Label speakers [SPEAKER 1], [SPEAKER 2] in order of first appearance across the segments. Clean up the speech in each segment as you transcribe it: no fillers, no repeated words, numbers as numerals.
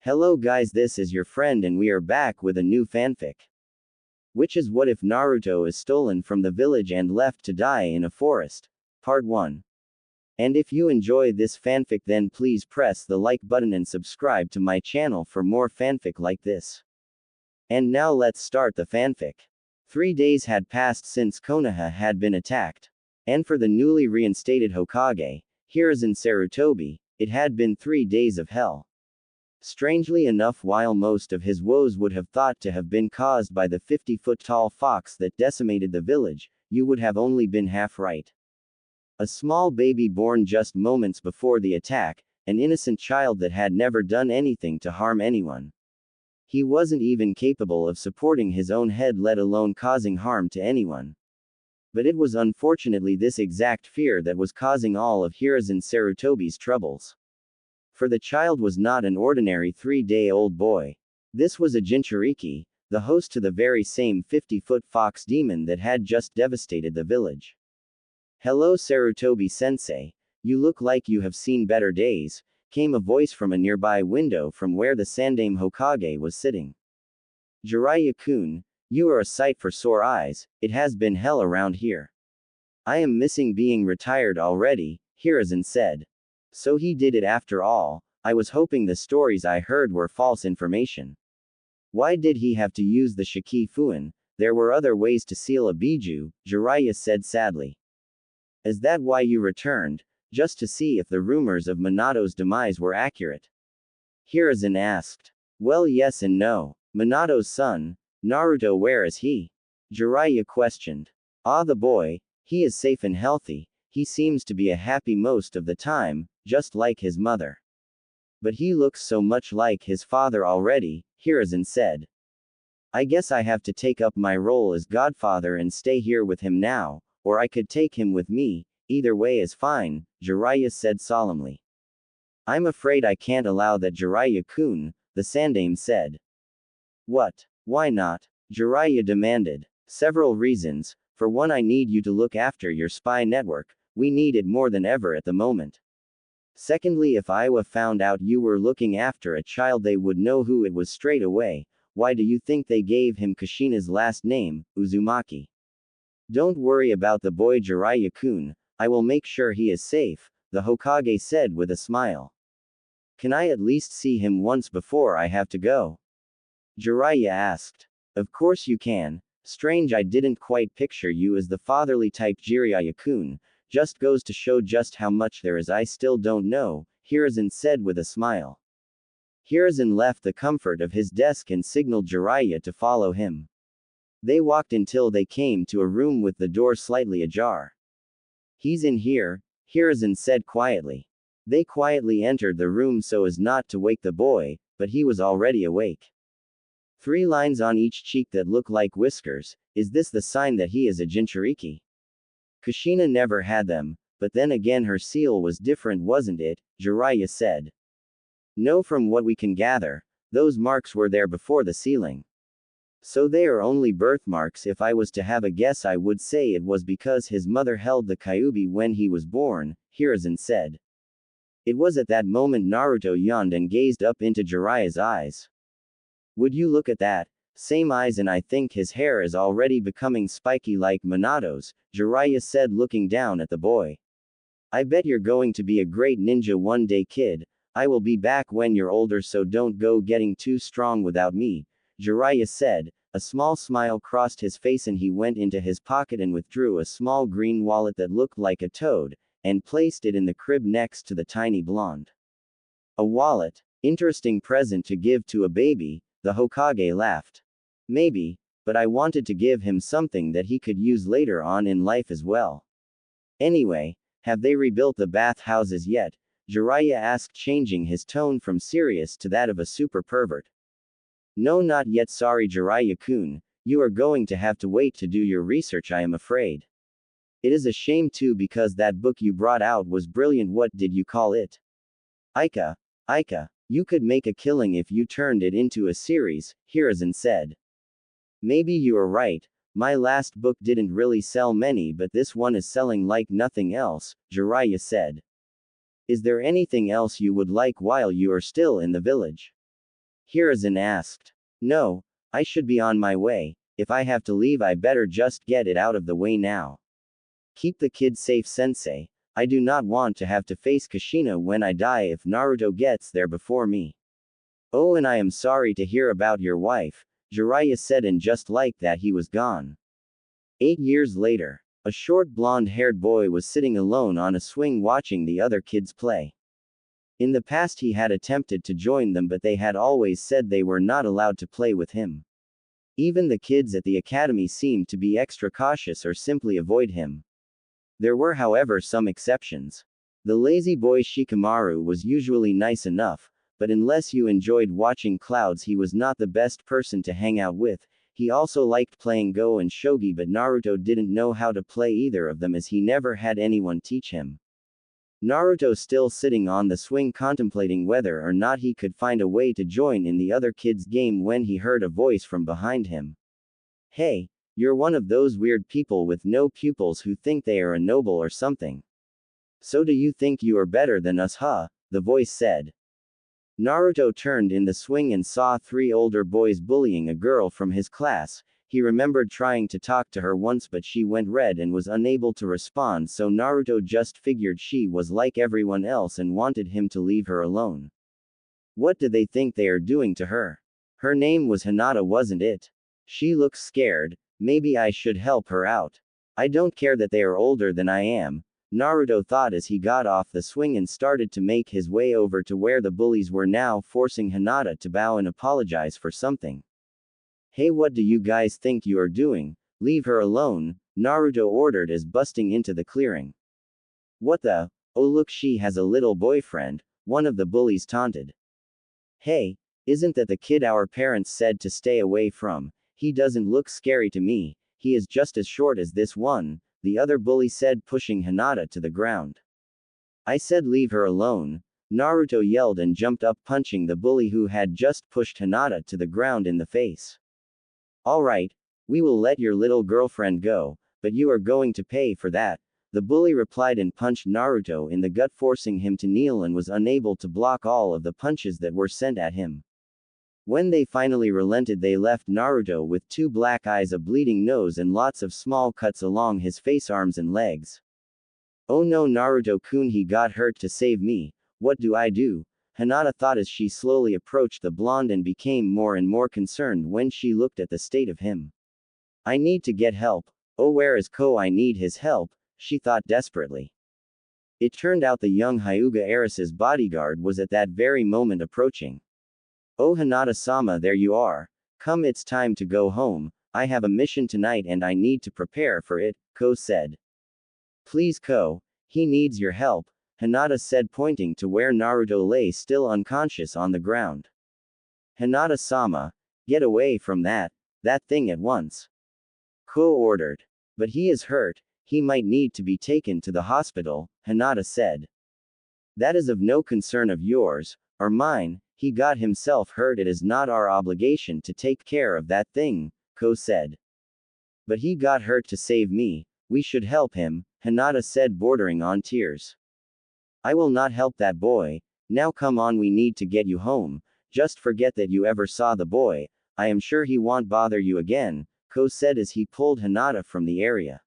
[SPEAKER 1] Hello guys, this is your friend and we are back with a new fanfic. Which is what if Naruto is stolen from the village and left to die in a forest? Part 1. And if you enjoy this fanfic then please press the like button and subscribe to my channel for more fanfic like this. And now let's start the fanfic. 3 days had passed since Konoha had been attacked. And for the newly reinstated Hokage, Hiruzen Sarutobi, it had been 3 days of hell. Strangely enough, while most of his woes would have thought to have been caused by the 50-foot-tall fox that decimated the village, you would have only been half right. A small baby born just moments before the attack, an innocent child that had never done anything to harm anyone. He wasn't even capable of supporting his own head, let alone causing harm to anyone. But it was unfortunately this exact fear that was causing all of Hiruzen Sarutobi's troubles. For the child was not an ordinary 3-day-old boy. This was a Jinchuriki, the host to the very same 50-foot fox demon that had just devastated the village. Hello Sarutobi-sensei, you look like you have seen better days, came a voice from a nearby window from where the Sandaime Hokage was sitting. Jiraiya-kun, you are a sight for sore eyes, it has been hell around here. I am missing being retired already, Hiruzen said. So he did it after all. I was hoping the stories I heard were false information. Why did he have to use the Shiki Fuin? There were other ways to seal a Biju, Jiraiya said sadly. Is that why you returned? Just to see if the rumors of Minato's demise were accurate? Hiruzen asked. Well, yes and no. Minato's son, Naruto, where is he? Jiraiya questioned. Ah, the boy, he is safe and healthy. He seems to be happy most of the time, just like his mother. But he looks so much like his father already, Hiruzen said. I guess I have to take up my role as godfather and stay here with him now, or I could take him with me, either way is fine, Jiraiya said solemnly. I'm afraid I can't allow that, Jiraiya-kun, the Sandaime said. What? Why not? Jiraiya demanded. Several reasons. For one, I need you to look after your spy network. We need it more than ever at the moment. Secondly, if Iwa found out you were looking after a child, they would know who it was straight away. Why do you think they gave him Kushina's last name, Uzumaki? Don't worry about the boy, Jiraiya-kun, I will make sure he is safe, the Hokage said with a smile. Can I at least see him once before I have to go? Jiraiya asked. Of course you can. Strange, I didn't quite picture you as the fatherly type, Jiraiya-kun. Just goes to show just how much there is I still don't know, Hiruzen said with a smile. Hiruzen left the comfort of his desk and signaled Jiraiya to follow him. They walked until they came to a room with the door slightly ajar. He's in here, Hiruzen said quietly. They quietly entered the room so as not to wake the boy, but he was already awake. 3 lines on each cheek that look like whiskers, is this the sign that he is a Jinchuriki? Kushina never had them, but then again her seal was different, wasn't it? Jiraiya said. No, from what we can gather, those marks were there before the sealing. So they are only birthmarks. If I was to have a guess, I would say it was because his mother held the Kyuubi when he was born, Hiruzen said. It was at that moment Naruto yawned and gazed up into Jiraiya's eyes. Would you look at that? Same eyes, and I think his hair is already becoming spiky like Minato's, Jiraiya said looking down at the boy. I bet you're going to be a great ninja one day, kid. I will be back when you're older, so don't go getting too strong without me, Jiraiya said. A small smile crossed his face and he went into his pocket and withdrew a small green wallet that looked like a toad, and placed it in the crib next to the tiny blonde. A wallet? Interesting present to give to a baby, the Hokage laughed. Maybe, but I wanted to give him something that he could use later on in life as well. Anyway, have they rebuilt the bathhouses yet? Jiraiya asked, changing his tone from serious to that of a super pervert. No, not yet, sorry Jiraiya-kun, you are going to have to wait to do your research, I am afraid. It is a shame too, because that book you brought out was brilliant. What did you call it? Aika. You could make a killing if you turned it into a series, Hiruzen said. Maybe you are right, my last book didn't really sell many, but this one is selling like nothing else, Jiraiya said. Is there anything else you would like while you are still in the village? Hiruzen asked. No, I should be on my way. If I have to leave, I better just get it out of the way now. Keep the kid safe, sensei. I do not want to have to face Kushina when I die if Naruto gets there before me. Oh, and I am sorry to hear about your wife, Jiraiya said, and just like that he was gone. 8 years later, a short blonde-haired boy was sitting alone on a swing watching the other kids play. In the past he had attempted to join them, but they had always said they were not allowed to play with him. Even the kids at the academy seemed to be extra cautious or simply avoid him. There were, however, some exceptions. The lazy boy Shikamaru was usually nice enough, but unless you enjoyed watching clouds, he was not the best person to hang out with. He also liked playing Go and Shogi, but Naruto didn't know how to play either of them as he never had anyone teach him. Naruto, still sitting on the swing contemplating whether or not he could find a way to join in the other kids' game when he heard a voice from behind him. Hey, you're one of those weird people with no pupils who think they are a noble or something. So do you think you are better than us, huh? The voice said. Naruto turned in the swing and saw 3 older boys bullying a girl from his class. He remembered trying to talk to her once, but she went red and was unable to respond, so Naruto just figured she was like everyone else and wanted him to leave her alone. What do they think they are doing to her? Her name was Hinata, wasn't it? She looks scared. Maybe I should help her out. I don't care that they are older than I am, Naruto thought as he got off the swing and started to make his way over to where the bullies were now forcing Hinata to bow and apologize for something. Hey, what do you guys think you are doing? Leave her alone, Naruto ordered as busting into the clearing. What the? Oh, look, she has a little boyfriend, one of the bullies taunted. Hey, isn't that the kid our parents said to stay away from? He doesn't look scary to me, he is just as short as this one, the other bully said, pushing Hinata to the ground. I said leave her alone, Naruto yelled and jumped up, punching the bully who had just pushed Hinata to the ground in the face. Alright, we will let your little girlfriend go, but you are going to pay for that, the bully replied and punched Naruto in the gut, forcing him to kneel, and was unable to block all of the punches that were sent at him. When they finally relented, they left Naruto with 2 black eyes, a bleeding nose, and lots of small cuts along his face, arms, and legs. Oh no, Naruto-kun, he got hurt. To save me, what do I do? Hinata thought as she slowly approached the blonde and became more and more concerned when she looked at the state of him. I need to get help. Oh, where is Ko? I need his help, she thought desperately. It turned out the young Hyuga heiress's bodyguard was at that very moment approaching. Oh, Hinata-sama, there you are. Come, it's time to go home. I have a mission tonight and I need to prepare for it, Ko said. Please, Ko. He needs your help, Hinata said, pointing to where Naruto lay still unconscious on the ground. Hinata-sama, get away from that thing at once, Ko ordered. But he is hurt, he might need to be taken to the hospital, Hinata said. That is of no concern of yours, or mine. He got himself hurt. It is not our obligation to take care of that thing, Ko said. But he got hurt to save me, we should help him, Hinata said, bordering on tears. I will not help that boy. Now come on, we need to get you home. Just forget that you ever saw the boy. I am sure he won't bother you again, Ko said as he pulled Hinata from the area.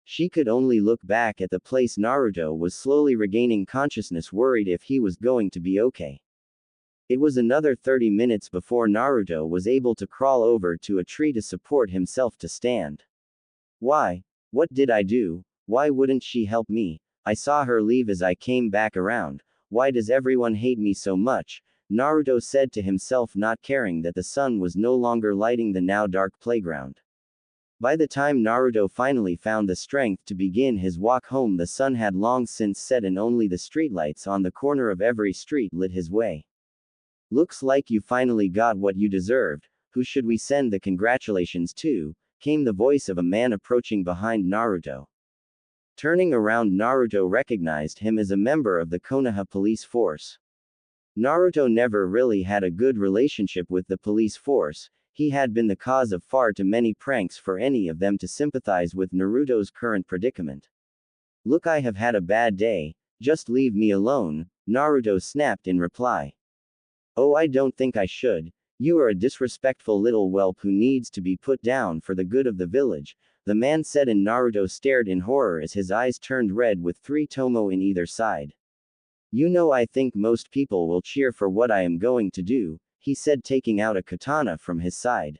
[SPEAKER 1] She could only look back at the place. Naruto was slowly regaining consciousness, worried if he was going to be okay. It was another 30 minutes before Naruto was able to crawl over to a tree to support himself to stand. Why? What did I do? Why wouldn't she help me? I saw her leave as I came back around. Why does everyone hate me so much? Naruto said to himself, not caring that the sun was no longer lighting the now dark playground. By the time Naruto finally found the strength to begin his walk home, the sun had long since set and only the streetlights on the corner of every street lit his way. Looks like you finally got what you deserved. Who should we send the congratulations to? Came the voice of a man approaching behind Naruto. Turning around, Naruto recognized him as a member of the Konoha police force. Naruto never really had a good relationship with the police force. He had been the cause of far too many pranks for any of them to sympathize with Naruto's current predicament. Look, I have had a bad day. Just leave me alone, Naruto snapped in reply. Oh, I don't think I should. You are a disrespectful little whelp who needs to be put down for the good of the village, the man said, and Naruto stared in horror as his eyes turned red with 3 tomo in either side. You know, I think most people will cheer for what I am going to do, he said, taking out a katana from his side.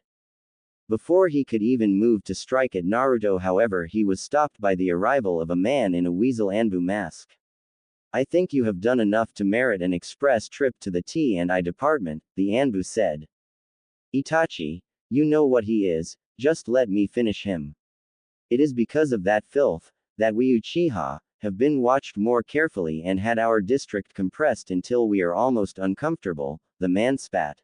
[SPEAKER 1] Before he could even move to strike at Naruto, however, he was stopped by the arrival of a man in a weasel Anbu mask. I think you have done enough to merit an express trip to the T&I department, the Anbu said. Itachi, you know what he is, just let me finish him. It is because of that filth that we Uchiha have been watched more carefully and had our district compressed until we are almost uncomfortable, the man spat.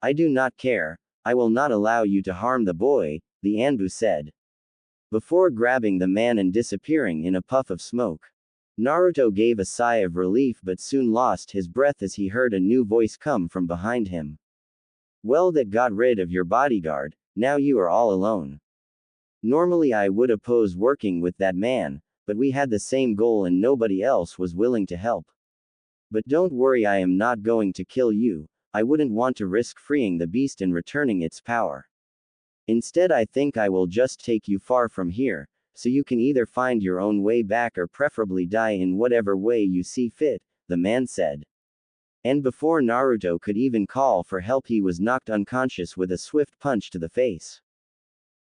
[SPEAKER 1] I do not care. I will not allow you to harm the boy, the Anbu said. Before grabbing the man and disappearing in a puff of smoke. Naruto gave a sigh of relief but soon lost his breath as he heard a new voice come from behind him. Well, that got rid of your bodyguard, now you are all alone. Normally I would oppose working with that man, but we had the same goal and nobody else was willing to help. But don't worry, I am not going to kill you. I wouldn't want to risk freeing the beast and returning its power. Instead, I think I will just take you far from here, so you can either find your own way back or preferably die in whatever way you see fit, the man said. And before Naruto could even call for help, he was knocked unconscious with a swift punch to the face.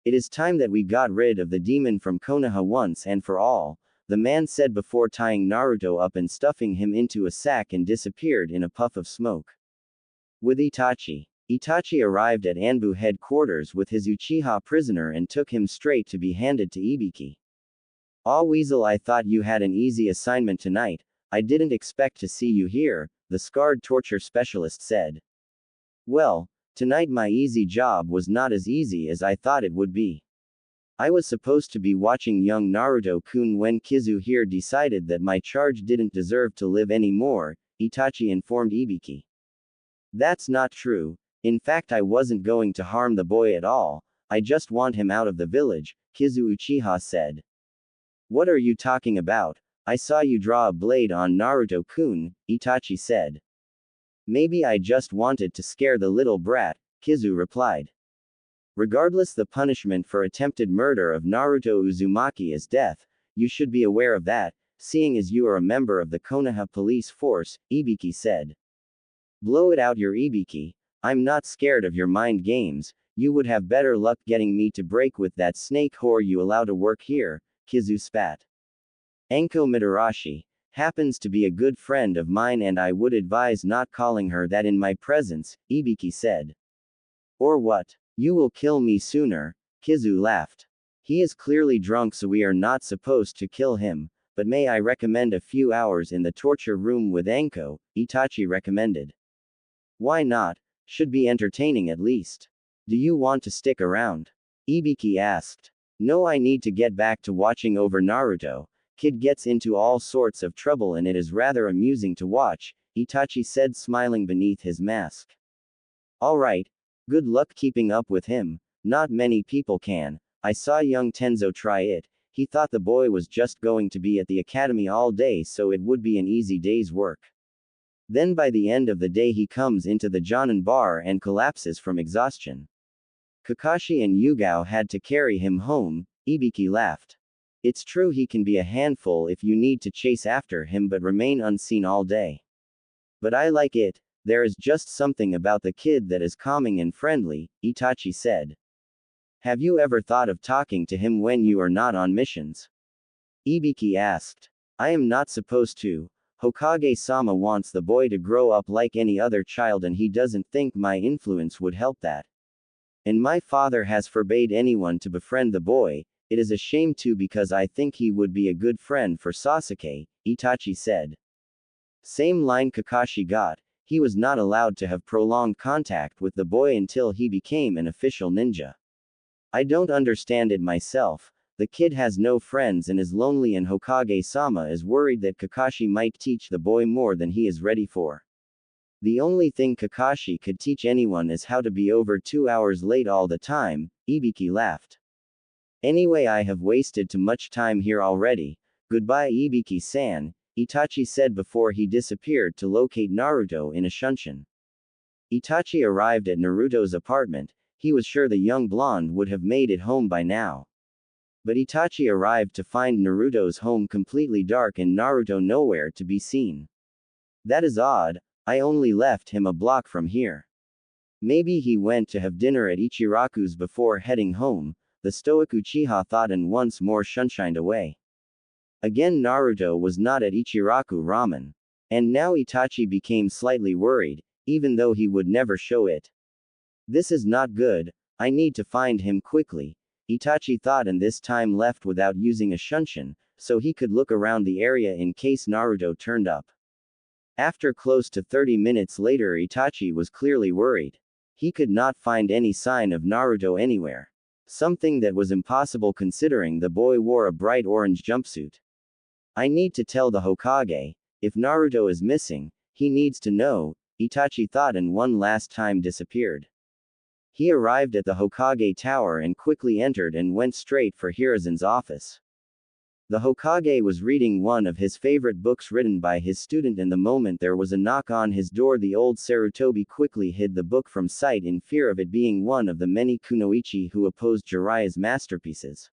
[SPEAKER 1] It is time that we got rid of the demon from Konoha once and for all, the man said before tying Naruto up and stuffing him into a sack and disappeared in a puff of smoke. With Itachi. Itachi arrived at Anbu headquarters with his Uchiha prisoner and took him straight to be handed to Ibiki. Aw Weasel, I thought you had an easy assignment tonight. I didn't expect to see you here, the scarred torture specialist said. Well, tonight my easy job was not as easy as I thought it would be. I was supposed to be watching young Naruto-kun when Kizu here decided that my charge didn't deserve to live anymore, Itachi informed Ibiki. That's not true. In fact, I wasn't going to harm the boy at all. I just want him out of the village, Kizu Uchiha said. What are you talking about? I saw you draw a blade on Naruto-kun, Itachi said. Maybe I just wanted to scare the little brat, Kizu replied. Regardless, the punishment for attempted murder of Naruto Uzumaki is death. You should be aware of that, seeing as you are a member of the Konoha police force, Ibiki said. Blow it out, your Ibiki. I'm not scared of your mind games. You would have better luck getting me to break with that snake whore you allow to work here, Kizu spat. Enko Mitarashi happens to be a good friend of mine and I would advise not calling her that in my presence, Ibiki said. Or what? You will kill me sooner, Kizu laughed. He is clearly drunk, so we are not supposed to kill him, but may I recommend a few hours in the torture room with Enko, Itachi recommended. Why not? Should be entertaining at least. Do you want to stick around? Ibiki asked. No, I need to get back to watching over Naruto. Kid gets into all sorts of trouble and it is rather amusing to watch, Itachi said, smiling beneath his mask. Alright. Good luck keeping up with him. Not many people can. I saw young Tenzo try it. He thought the boy was just going to be at the academy all day, so it would be an easy day's work. Then by the end of the day he comes into the Jonin bar and collapses from exhaustion. Kakashi and Yugao had to carry him home, Ibiki laughed. It's true he can be a handful if you need to chase after him but remain unseen all day. But I like it. There is just something about the kid that is calming and friendly, Itachi said. Have you ever thought of talking to him when you are not on missions? Ibiki asked. I am not supposed to. Hokage-sama wants the boy to grow up like any other child and he doesn't think my influence would help that. And my father has forbade anyone to befriend the boy. It is a shame too because I think he would be a good friend for Sasuke, Itachi said. Same line Kakashi got. He was not allowed to have prolonged contact with the boy until he became an official ninja. I don't understand it myself. The kid has no friends and is lonely and Hokage-sama is worried that Kakashi might teach the boy more than he is ready for. The only thing Kakashi could teach anyone is how to be over 2 hours late all the time, Ibiki laughed. Anyway, I have wasted too much time here already. Goodbye Ibiki-san, Itachi said before he disappeared to locate Naruto in a shunshin. Itachi arrived at Naruto's apartment. He was sure the young blonde would have made it home by now. But Itachi arrived to find Naruto's home completely dark and Naruto nowhere to be seen. That is odd, I only left him a block from here. Maybe he went to have dinner at Ichiraku's before heading home, the stoic Uchiha thought and once more shunshined away. Again Naruto was not at Ichiraku Ramen. And now Itachi became slightly worried, even though he would never show it. This is not good, I need to find him quickly, Itachi thought and this time left without using a shunshin, so he could look around the area in case Naruto turned up. After close to 30 minutes later Itachi was clearly worried. He could not find any sign of Naruto anywhere. Something that was impossible considering the boy wore a bright orange jumpsuit. I need to tell the Hokage, if Naruto is missing, he needs to know, Itachi thought and one last time disappeared. He arrived at the Hokage tower and quickly entered and went straight for Hiruzen's office. The Hokage was reading one of his favorite books written by his student and the moment there was a knock on his door the old Sarutobi quickly hid the book from sight in fear of it being one of the many kunoichi who opposed Jiraiya's masterpieces.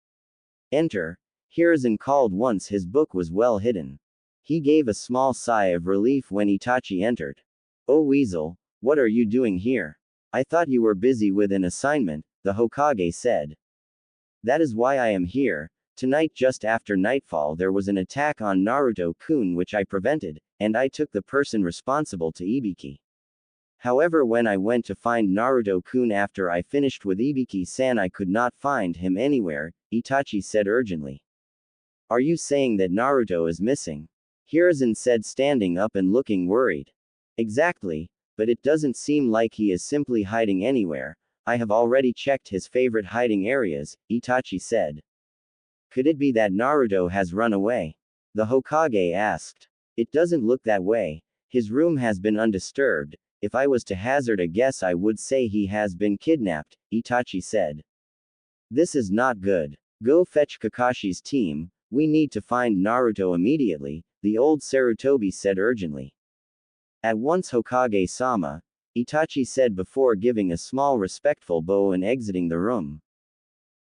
[SPEAKER 1] Enter, Hiruzen called once his book was well hidden. He gave a small sigh of relief when Itachi entered. Oh Weasel, what are you doing here? I thought you were busy with an assignment, the Hokage said. That is why I am here. Tonight just after nightfall there was an attack on Naruto-kun which I prevented, and I took the person responsible to Ibiki. However when I went to find Naruto-kun after I finished with Ibiki-san I could not find him anywhere, Itachi said urgently. Are you saying that Naruto is missing? Hiruzen said standing up and looking worried. Exactly, but it doesn't seem like he is simply hiding anywhere. I have already checked his favorite hiding areas, Itachi said. Could it be that Naruto has run away? The Hokage asked. It doesn't look that way. His room has been undisturbed. If I was to hazard a guess I would say he has been kidnapped, Itachi said. This is not good. Go fetch Kakashi's team, we need to find Naruto immediately, the old Sarutobi said urgently. At once Hokage-sama, Itachi said before giving a small respectful bow and exiting the room.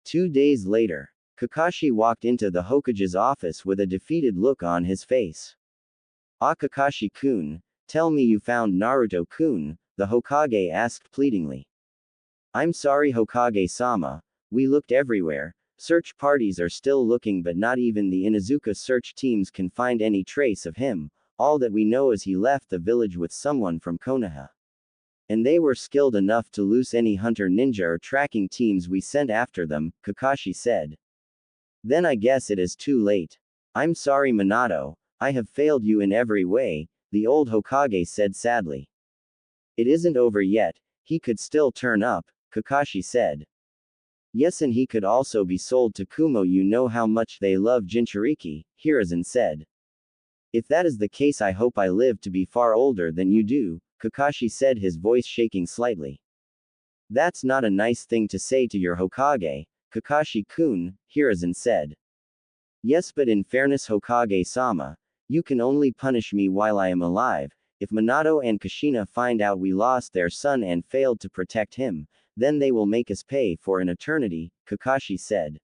[SPEAKER 1] 2 days later, Kakashi walked into the Hokage's office with a defeated look on his face. Ah Kakashi-kun, tell me you found Naruto-kun, the Hokage asked pleadingly. I'm sorry Hokage-sama, we looked everywhere, search parties are still looking but not even the Inuzuka search teams can find any trace of him, all that we know is he left the village with someone from Konoha. And they were skilled enough to lose any hunter ninja or tracking teams we sent after them, Kakashi said. Then I guess it is too late. I'm sorry Minato, I have failed you in every way, the old Hokage said sadly. It isn't over yet, he could still turn up, Kakashi said. Yes and he could also be sold to Kumo you know how much they love Jinchuriki, Hiruzen said. If that is the case I hope I live to be far older than you do, Kakashi said his voice shaking slightly. That's not a nice thing to say to your Hokage, Kakashi-kun, Hiruzen said. Yes but in fairness Hokage-sama, you can only punish me while I am alive. If Minato and Kushina find out we lost their son and failed to protect him, then they will make us pay for an eternity, Kakashi said.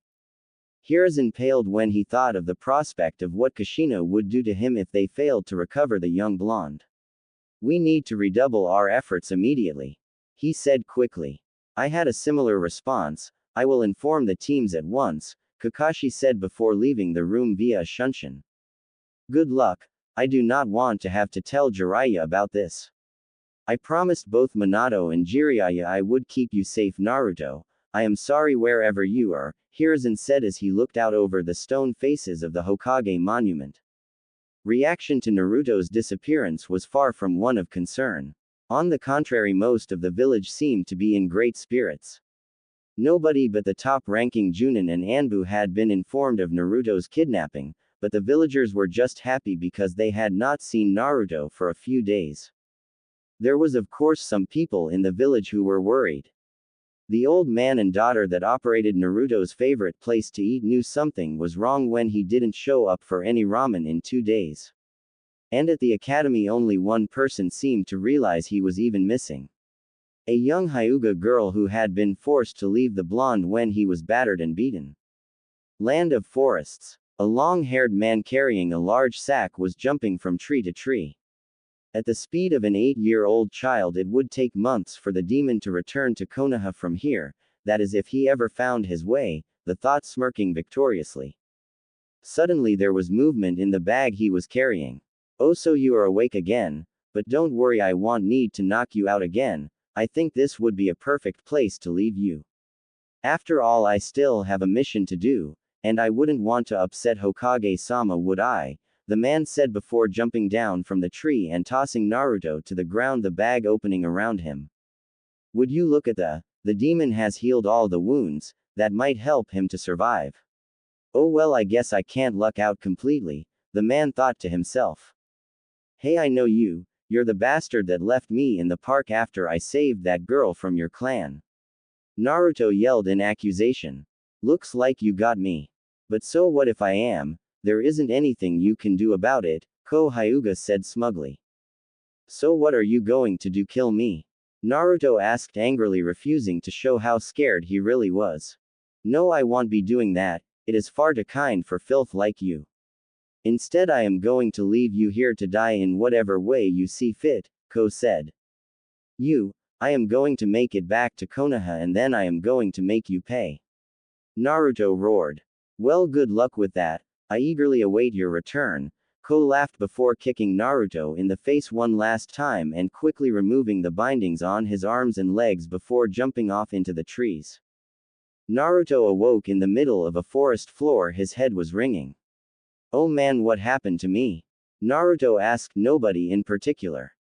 [SPEAKER 1] Hiruzen paled when he thought of the prospect of what Kushina would do to him if they failed to recover the young blonde. We need to redouble our efforts immediately, he said quickly. I had a similar response, I will inform the teams at once, Kakashi said before leaving the room via a shunshin. Good luck, I do not want to have to tell Jiraiya about this. I promised both Minato and Jiraiya I would keep you safe Naruto, I am sorry wherever you are, Hiruzen said as he looked out over the stone faces of the Hokage monument. Reaction to Naruto's disappearance was far from one of concern. On the contrary most of the village seemed to be in great spirits. Nobody but the top-ranking Junin and Anbu had been informed of Naruto's kidnapping, but the villagers were just happy because they had not seen Naruto for a few days. There was of course some people in the village who were worried. The old man and daughter that operated Naruto's favorite place to eat knew something was wrong when he didn't show up for any ramen in 2 days. And at the academy only one person seemed to realize he was even missing. A young Hyuga girl who had been forced to leave the blonde when he was battered and beaten. Land of forests. A long-haired man carrying a large sack was jumping from tree to tree. At the speed of an 8-year-old child, it would take months for the demon to return to Konoha from here, that is if he ever found his way, the thought smirking victoriously. Suddenly there was movement in the bag he was carrying. Oh, so you are awake again, but don't worry, I won't need to knock you out again. I think this would be a perfect place to leave you. After all, I still have a mission to do, and I wouldn't want to upset Hokage-sama, would I? The man said before jumping down from the tree and tossing Naruto to the ground, the bag opening around him. Would you look at the demon has healed all the wounds, that might help him to survive. Oh well, I guess I can't luck out completely, the man thought to himself. Hey, I know you, you're the bastard that left me in the park after I saved that girl from your clan. Naruto yelled in accusation. Looks like you got me. But so what if I am? There isn't anything you can do about it, Ko Hyuga said smugly. So what are you going to do, kill me? Naruto asked angrily, refusing to show how scared he really was. No, I won't be doing that, it is far too kind for filth like you. Instead, I am going to leave you here to die in whatever way you see fit, Ko said. I am going to make it back to Konoha and then I am going to make you pay. Naruto roared. Well, good luck with that, I eagerly await your return. Ko laughed before kicking Naruto in the face one last time and quickly removing the bindings on his arms and legs before jumping off into the trees. Naruto awoke in the middle of a forest floor, his head was ringing. Oh man, what happened to me? Naruto asked nobody in particular.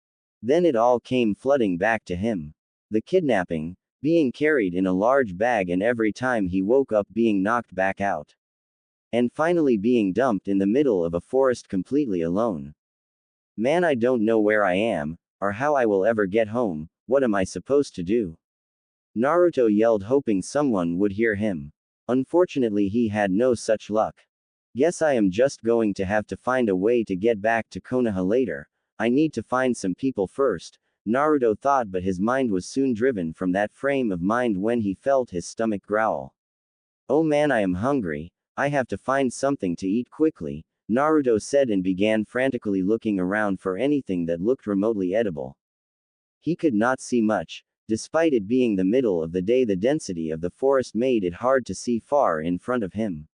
[SPEAKER 1] Then it all came flooding back to him. The kidnapping, being carried in a large bag, and every time he woke up being knocked back out. And finally being dumped in the middle of a forest completely alone. Man, I don't know where I am, or how I will ever get home. What am I supposed to do? Naruto yelled, hoping someone would hear him. Unfortunately, he had no such luck. Guess I am just going to have to find a way to get back to Konoha later. I need to find some people first, Naruto thought, but his mind was soon driven from that frame of mind when he felt his stomach growl. Oh man, I am hungry. I have to find something to eat quickly, Naruto said, and began frantically looking around for anything that looked remotely edible. He could not see much. Despite it being the middle of the day, the density of the forest made it hard to see far in front of him.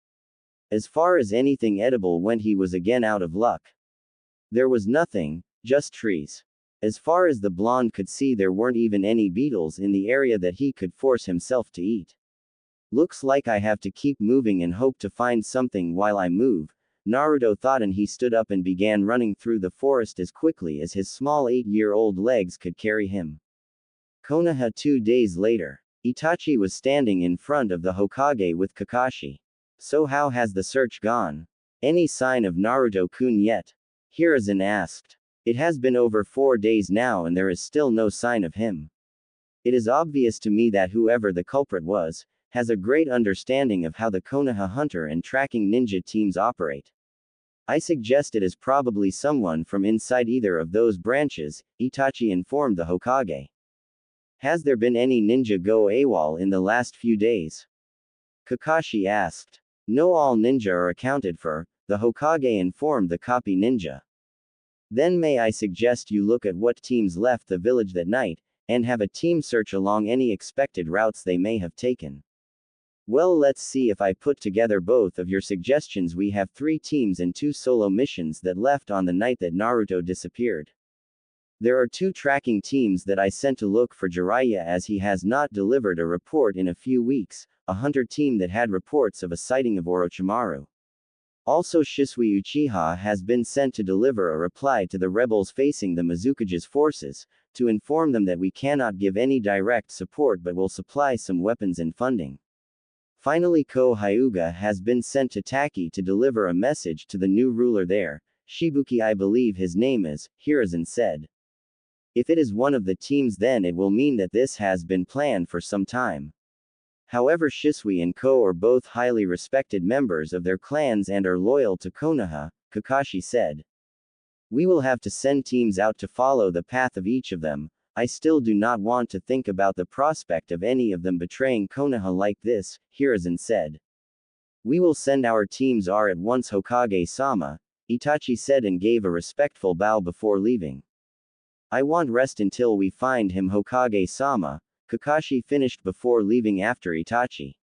[SPEAKER 1] As far as anything edible went, he was again out of luck. There was nothing, just trees. As far as the blonde could see, there weren't even any beetles in the area that he could force himself to eat. Looks like I have to keep moving and hope to find something while I move, Naruto thought, and he stood up and began running through the forest as quickly as his small 8-year-old legs could carry him. Konoha 2 days later. Itachi was standing in front of the Hokage with Kakashi. So how has the search gone? Any sign of Naruto-kun yet? Hiruzen asked. It has been over 4 days now and there is still no sign of him. It is obvious to me that whoever the culprit was, has a great understanding of how the Konoha hunter and tracking ninja teams operate. I suggest it is probably someone from inside either of those branches, Itachi informed the Hokage. Has there been any ninja go AWOL in the last few days? Kakashi asked. No, all ninja are accounted for, the Hokage informed the copy ninja. Then may I suggest you look at what teams left the village that night, and have a team search along any expected routes they may have taken. Well, let's see if I put together both of your suggestions. We have 3 teams and 2 solo missions that left on the night that Naruto disappeared. There are 2 tracking teams that I sent to look for Jiraiya, as he has not delivered a report in a few weeks, a hunter team that had reports of a sighting of Orochimaru. Also, Shisui Uchiha has been sent to deliver a reply to the rebels facing the Mizukage's forces, to inform them that we cannot give any direct support but will supply some weapons and funding. Finally, Ko Hyuga has been sent to Taki to deliver a message to the new ruler there, Shibuki, I believe his name is, Hiruzen said. If it is one of the teams, then it will mean that this has been planned for some time. However, Shisui and Ko are both highly respected members of their clans and are loyal to Konoha, Kakashi said. We will have to send teams out to follow the path of each of them. I still do not want to think about the prospect of any of them betraying Konoha like this, Hiruzen said. We will send our teams at once, Hokage-sama, Itachi said and gave a respectful bow before leaving. I want rest until we find him, Hokage-sama, Kakashi finished before leaving after Itachi.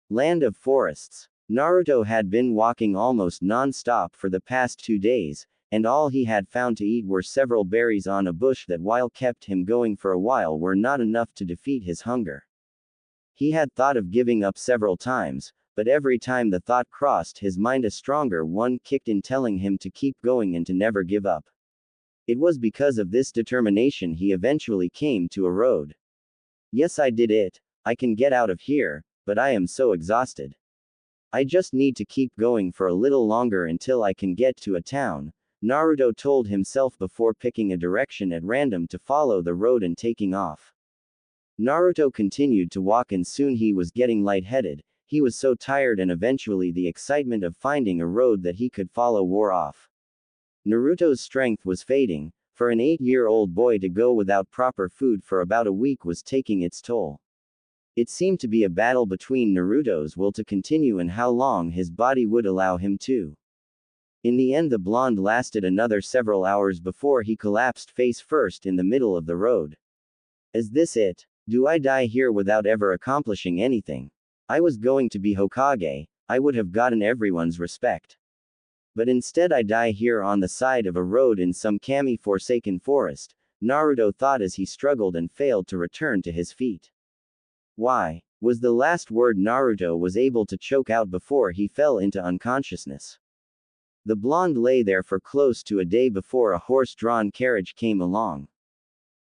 [SPEAKER 1] Land of Forests. Naruto had been walking almost non-stop for the past 2 days, and all he had found to eat were several berries on a bush that while kept him going for a while were not enough to defeat his hunger. He had thought of giving up several times, but every time the thought crossed his mind a stronger one kicked in telling him to keep going and to never give up. It was because of this determination he eventually came to a road. Yes, I did it. I can get out of here, but I am so exhausted. I just need to keep going for a little longer until I can get to a town, Naruto told himself before picking a direction at random to follow the road and taking off. Naruto continued to walk and soon he was getting lightheaded. He was so tired and eventually the excitement of finding a road that he could follow wore off. Naruto's strength was fading. For an 8-year-old boy to go without proper food for about a week was taking its toll. It seemed to be a battle between Naruto's will to continue and how long his body would allow him to. In the end, the blonde lasted another several hours before he collapsed face first in the middle of the road. Is this it? Do I die here without ever accomplishing anything? I was going to be Hokage, I would have gotten everyone's respect. But instead I die here on the side of a road in some kami-forsaken forest, Naruto thought as he struggled and failed to return to his feet. Why? Was the last word Naruto was able to choke out before he fell into unconsciousness. The blonde lay there for close to a day before a horse-drawn carriage came along.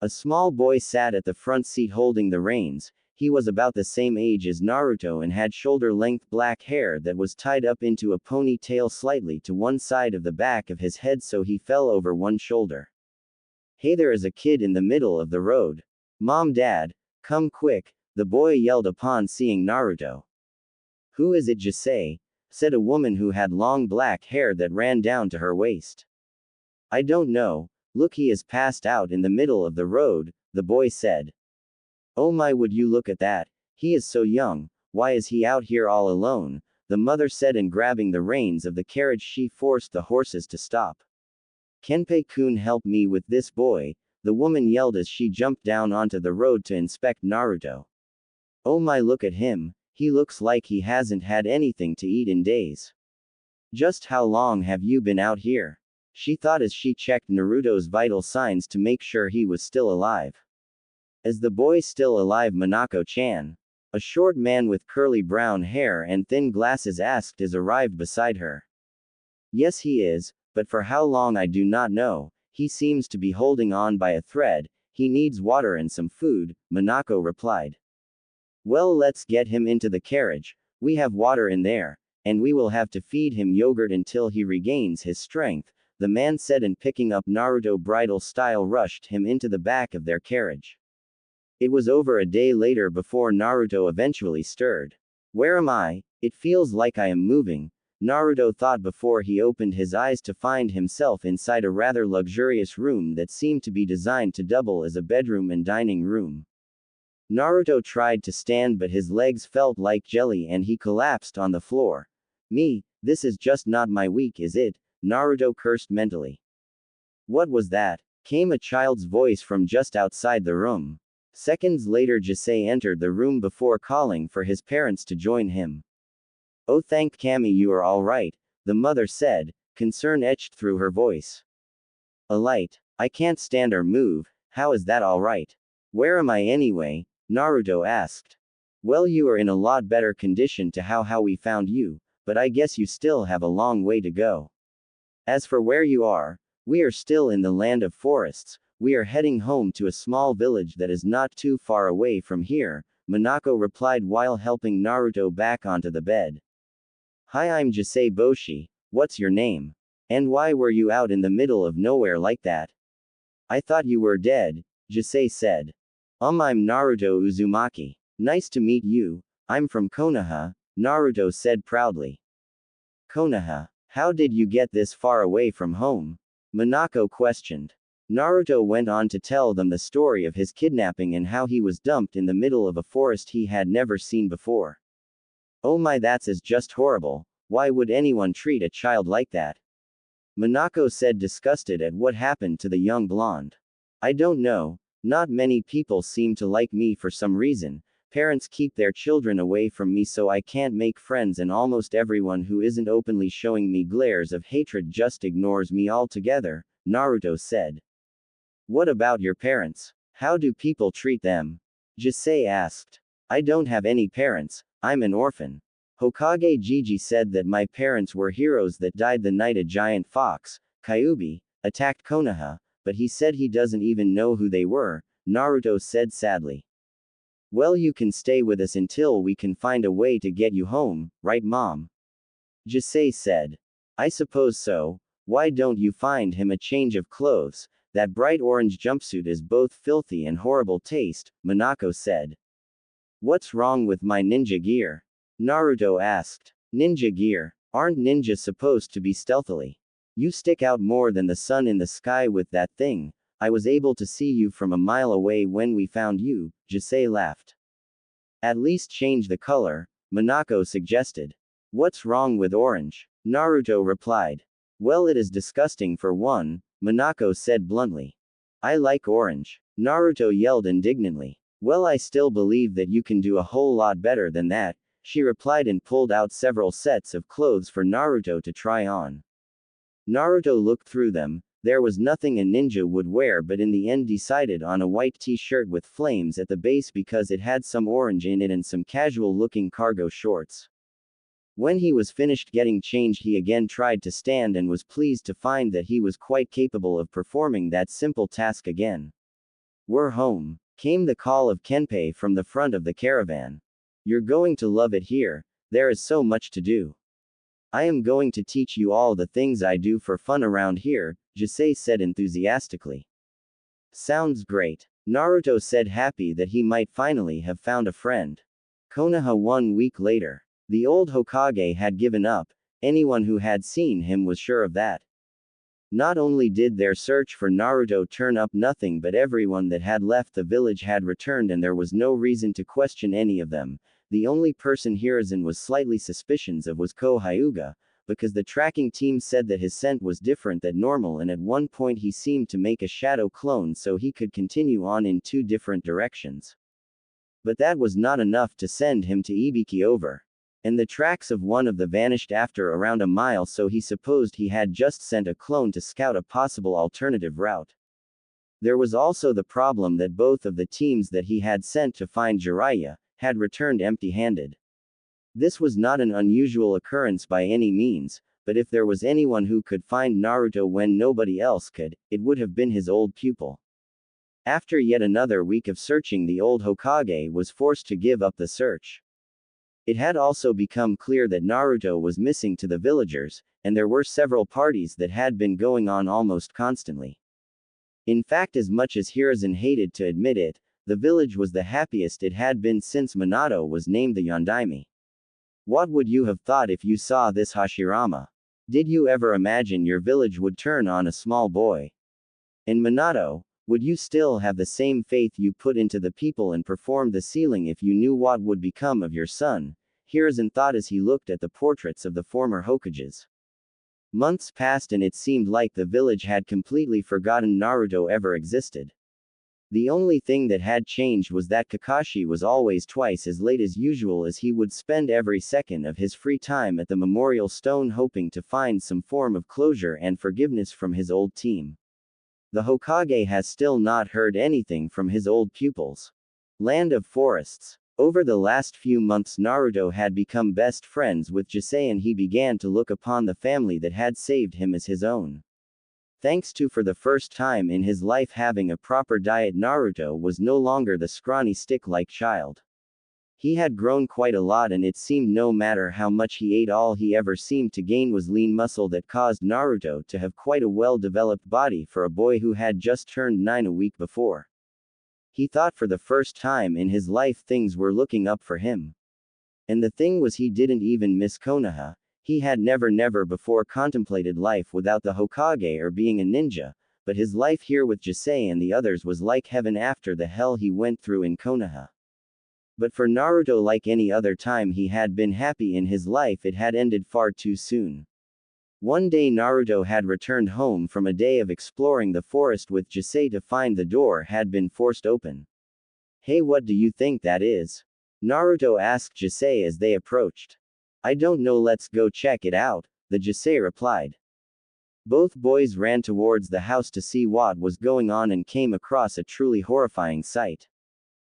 [SPEAKER 1] A small boy sat at the front seat holding the reins. He was about the same age as Naruto and had shoulder-length black hair that was tied up into a ponytail slightly to one side of the back of his head so he fell over one shoulder. Hey, there is a kid in the middle of the road. Mom, Dad, come quick, the boy yelled upon seeing Naruto. Who is it, Jisei? Said a woman who had long black hair that ran down to her waist. I don't know, look, he is passed out in the middle of the road, the boy said. Oh my, would you look at that, he is so young, why is he out here all alone, the mother said, and grabbing the reins of the carriage she forced the horses to stop. Kenpei-kun, help me with this boy, the woman yelled as she jumped down onto the road to inspect Naruto. Oh my, look at him, he looks like he hasn't had anything to eat in days. Just how long have you been out here? She thought as she checked Naruto's vital signs to make sure he was still alive. Is the boy still alive, Monako-chan? A short man with curly brown hair and thin glasses asked as arrived beside her. Yes, he is, but for how long I do not know, he seems to be holding on by a thread, he needs water and some food, Monako replied. Well, let's get him into the carriage, we have water in there, and we will have to feed him yogurt until he regains his strength, the man said, and picking up Naruto bridal style rushed him into the back of their carriage. It was over a day later before Naruto eventually stirred. Where am I? It feels like I am moving, Naruto thought before he opened his eyes to find himself inside a rather luxurious room that seemed to be designed to double as a bedroom and dining room. Naruto tried to stand but his legs felt like jelly and he collapsed on the floor. Me, this is just not my week, is it? Naruto cursed mentally. What was that? Came a child's voice from just outside the room. Seconds later, Jisei entered the room before calling for his parents to join him. Oh, thank Kami, you are all right, the mother said, concern etched through her voice. A light. I can't stand or move, how is that all right? Where am I anyway? Naruto asked. Well, you are in a lot better condition to how we found you, but I guess you still have a long way to go. As for where you are, we are still in the land of forests. We are heading home to a small village that is not too far away from here, Monako replied while helping Naruto back onto the bed. Hi, I'm Jisei Boshi, what's your name? And why were you out in the middle of nowhere like that? I thought you were dead, Jisei said. I'm Naruto Uzumaki. Nice to meet you, I'm from Konoha, Naruto said proudly. Konoha? How did you get this far away from home? Monako questioned. Naruto went on to tell them the story of his kidnapping and how he was dumped in the middle of a forest he had never seen before. Oh my, that's just horrible. Why would anyone treat a child like that? Minako said, disgusted at what happened to the young blonde. I don't know. Not many people seem to like me for some reason. Parents keep their children away from me so I can't make friends, and almost everyone who isn't openly showing me glares of hatred just ignores me altogether, Naruto said. What about your parents? How do people treat them? Jisei asked. I don't have any parents, I'm an orphan. Hokage Gigi said that my parents were heroes that died the night a giant fox, Kyuubi, attacked Konoha, but he said he doesn't even know who they were, Naruto said sadly. Well, you can stay with us until we can find a way to get you home, right mom? Jisei said. I suppose so. Why don't you find him a change of clothes? That bright orange jumpsuit is both filthy and horrible taste, Minako said. What's wrong with my ninja gear? Naruto asked. Ninja gear? Aren't ninjas supposed to be stealthily? You stick out more than the sun in the sky with that thing. I was able to see you from a mile away when we found you, Jisei laughed. At least change the color, Minako suggested. What's wrong with orange? Naruto replied. Well, it is disgusting for one, Minako said bluntly. I like orange. Naruto yelled indignantly. Well, I still believe that you can do a whole lot better than that, she replied and pulled out several sets of clothes for Naruto to try on. Naruto looked through them. There was nothing a ninja would wear, but in the end decided on a white t-shirt with flames at the base because it had some orange in it and some casual-looking cargo shorts. When he was finished getting changed, he again tried to stand and was pleased to find that he was quite capable of performing that simple task again. We're home, came the call of Kenpei from the front of the caravan. You're going to love it here, there is so much to do. I am going to teach you all the things I do for fun around here, Jisei said enthusiastically. Sounds great. Naruto said, happy that he might finally have found a friend. Konoha 1 week later. The old Hokage had given up, anyone who had seen him was sure of that. Not only did their search for Naruto turn up nothing, but everyone that had left the village had returned and there was no reason to question any of them. The only person Hiruzen was slightly suspicious of was Ko Hyuga, because the tracking team said that his scent was different than normal and at one point he seemed to make a shadow clone so he could continue on in 2 different directions. But that was not enough to send him to Ibiki over. And the tracks of one of the vanished after around a mile, so he supposed he had just sent a clone to scout a possible alternative route. There was also the problem that both of the teams that he had sent to find Jiraiya had returned empty-handed. This was not an unusual occurrence by any means, but if there was anyone who could find Naruto when nobody else could, it would have been his old pupil. After yet another week of searching, the old Hokage was forced to give up the search. It had also become clear that Naruto was missing to the villagers, and there were several parties that had been going on almost constantly. In fact, as much as Hiruzen hated to admit it, the village was the happiest it had been since Minato was named the Yondaime. What would you have thought if you saw this Hashirama? Did you ever imagine your village would turn on a small boy? And Minato, would you still have the same faith you put into the people and perform the sealing if you knew what would become of your son? Hiruzen thought as he looked at the portraits of the former Hokages. Months passed and it seemed like the village had completely forgotten Naruto ever existed. The only thing that had changed was that Kakashi was always twice as late as usual, as he would spend every second of his free time at the memorial stone hoping to find some form of closure and forgiveness from his old team. The Hokage has still not heard anything from his old pupils. Land of Forests. Over the last few months, Naruto had become best friends with Jisei and he began to look upon the family that had saved him as his own. Thanks to for the first time in his life having a proper diet, Naruto was no longer the scrawny stick-like child. He had grown quite a lot and it seemed no matter how much he ate, all he ever seemed to gain was lean muscle that caused Naruto to have quite a well-developed body for a boy who had just turned 9 a week before. He thought for the first time in his life things were looking up for him. And the thing was, he didn't even miss Konoha. He had never before contemplated life without the Hokage or being a ninja, but his life here with Jisei and the others was like heaven after the hell he went through in Konoha. But for Naruto, like any other time he had been happy in his life, it had ended far too soon. One day Naruto had returned home from a day of exploring the forest with Jisei to find the door had been forced open. "Hey, what do you think that is?" Naruto asked Jisei as they approached. "I don't know, let's go check it out," the Jisei replied. Both boys ran towards the house to see what was going on and came across a truly horrifying sight.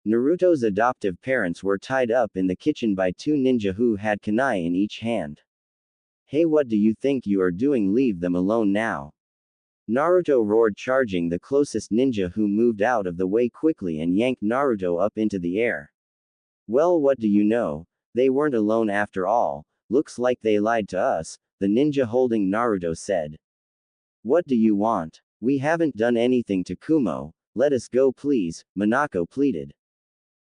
[SPEAKER 1] Naruto's adoptive parents were tied up in the kitchen by two ninja who had kunai in each hand. "Hey, what do you think you are doing? Leave them alone now," Naruto roared, charging the closest ninja, who moved out of the way quickly and yanked Naruto up into the air. "Well, what do you know? They weren't alone after all. Looks like they lied to us," the ninja holding Naruto said. "What do you want? We haven't done anything to Kumo. Let us go, please," Minako pleaded.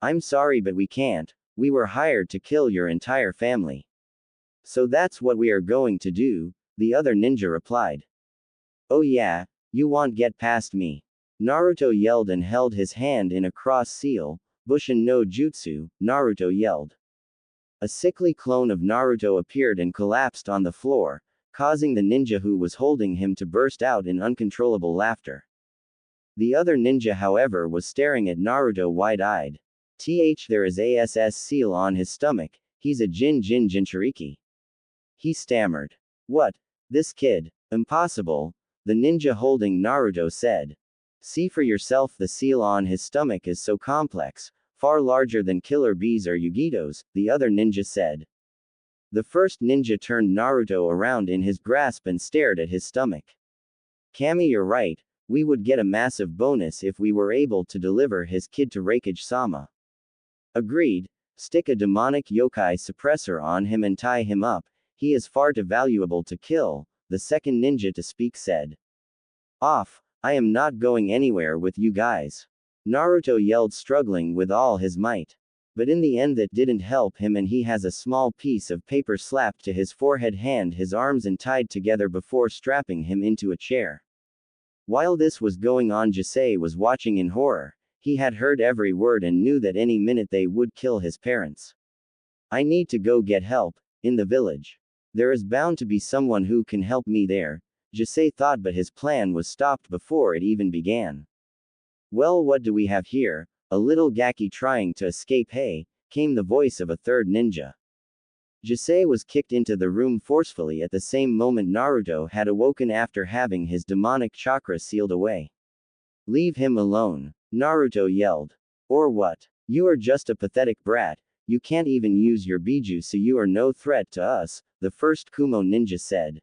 [SPEAKER 1] "I'm sorry, but we can't. We were hired to kill your entire family." "So that's what we are going to do," the other ninja replied. "Oh yeah? You won't get past me," Naruto yelled and held his hand in a cross seal. "Bushin no Jutsu," Naruto yelled. A sickly clone of Naruto appeared and collapsed on the floor, causing the ninja who was holding him to burst out in uncontrollable laughter. The other ninja, however, was staring at Naruto wide-eyed. There is a SS seal on his stomach. He's a Jinchuriki," he stammered. "What? This kid? Impossible," the ninja holding Naruto said. "See for yourself, the seal on his stomach is so complex, far larger than Killer Bees or Yugito's," the other ninja said. The first ninja turned Naruto around in his grasp and stared at his stomach. "Kami, you're right. We would get a massive bonus if we were able to deliver his kid to Raikage-sama." "Agreed. Stick a demonic yokai suppressor on him and tie him up. He is far too valuable to kill," the second ninja to speak said. "Off. I am not going anywhere with you guys," Naruto yelled, struggling with all his might. But in the end that didn't help him, and he has a small piece of paper slapped to his forehead, his arms and tied together before strapping him into a chair. While this was going on, Jisei was watching in horror. He had heard every word and knew that any minute they would kill his parents. "I need to go get help, in the village. There is bound to be someone who can help me there," Jisei thought, but his plan was stopped before it even began. "Well, what do we have here? A little Gaki trying to escape, hey," came the voice of a third ninja. Jisei was kicked into the room forcefully at the same moment Naruto had awoken after having his demonic chakra sealed away. "Leave him alone," Naruto yelled. "Or what? You are just a pathetic brat. You can't even use your Biju, so you are no threat to us," the first Kumo ninja said.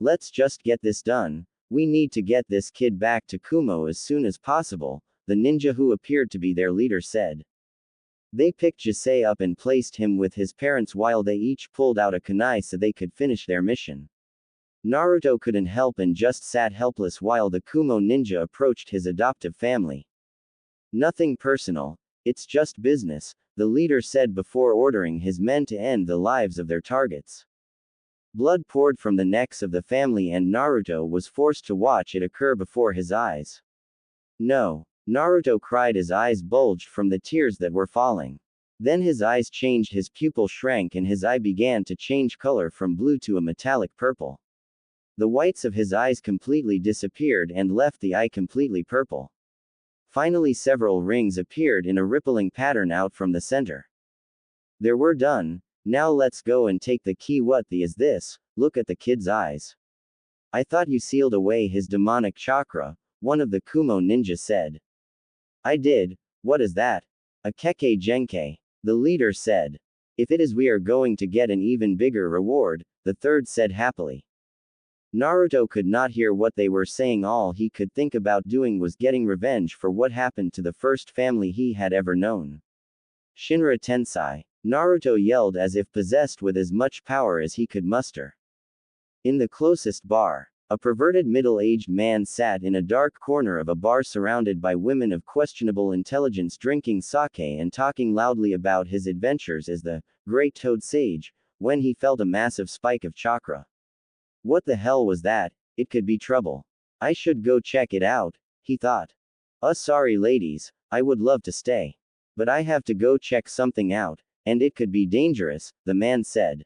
[SPEAKER 1] "Let's just get this done. We need to get this kid back to Kumo as soon as possible," the ninja who appeared to be their leader said. They picked Jisei up and placed him with his parents while they each pulled out a kunai so they could finish their mission. Naruto couldn't help and just sat helpless while the Kumo ninja approached his adoptive family. "Nothing personal. It's just business," the leader said before ordering his men to end the lives of their targets. Blood poured from the necks of the family and Naruto was forced to watch it occur before his eyes. "No!" Naruto cried, his eyes bulged from the tears that were falling. Then his eyes changed, his pupil shrank and his eye began to change color from blue to a metallic purple. The whites of his eyes completely disappeared and left the eye completely purple. Finally, several rings appeared in a rippling pattern out from the center. "There, we're done. Now let's go and take the key." "What the is this? Look at the kid's eyes. I thought you sealed away his demonic chakra," one of the Kumo ninja said. "I did. What is that?" "A Kekkei Genkei," the leader said. "If it is, we are going to get an even bigger reward," the third said happily. Naruto could not hear what they were saying. All he could think about doing was getting revenge for what happened to the first family he had ever known. "Shinra Tensei!" Naruto yelled as if possessed with as much power as he could muster. In the closest bar, a perverted middle-aged man sat in a dark corner of a bar surrounded by women of questionable intelligence drinking sake and talking loudly about his adventures as the Great Toad Sage, when he felt a massive spike of chakra. What the hell was that? It could be trouble. I should go check it out, he thought. Sorry ladies, I would love to stay. But I have to go check something out, and it could be dangerous, the man said.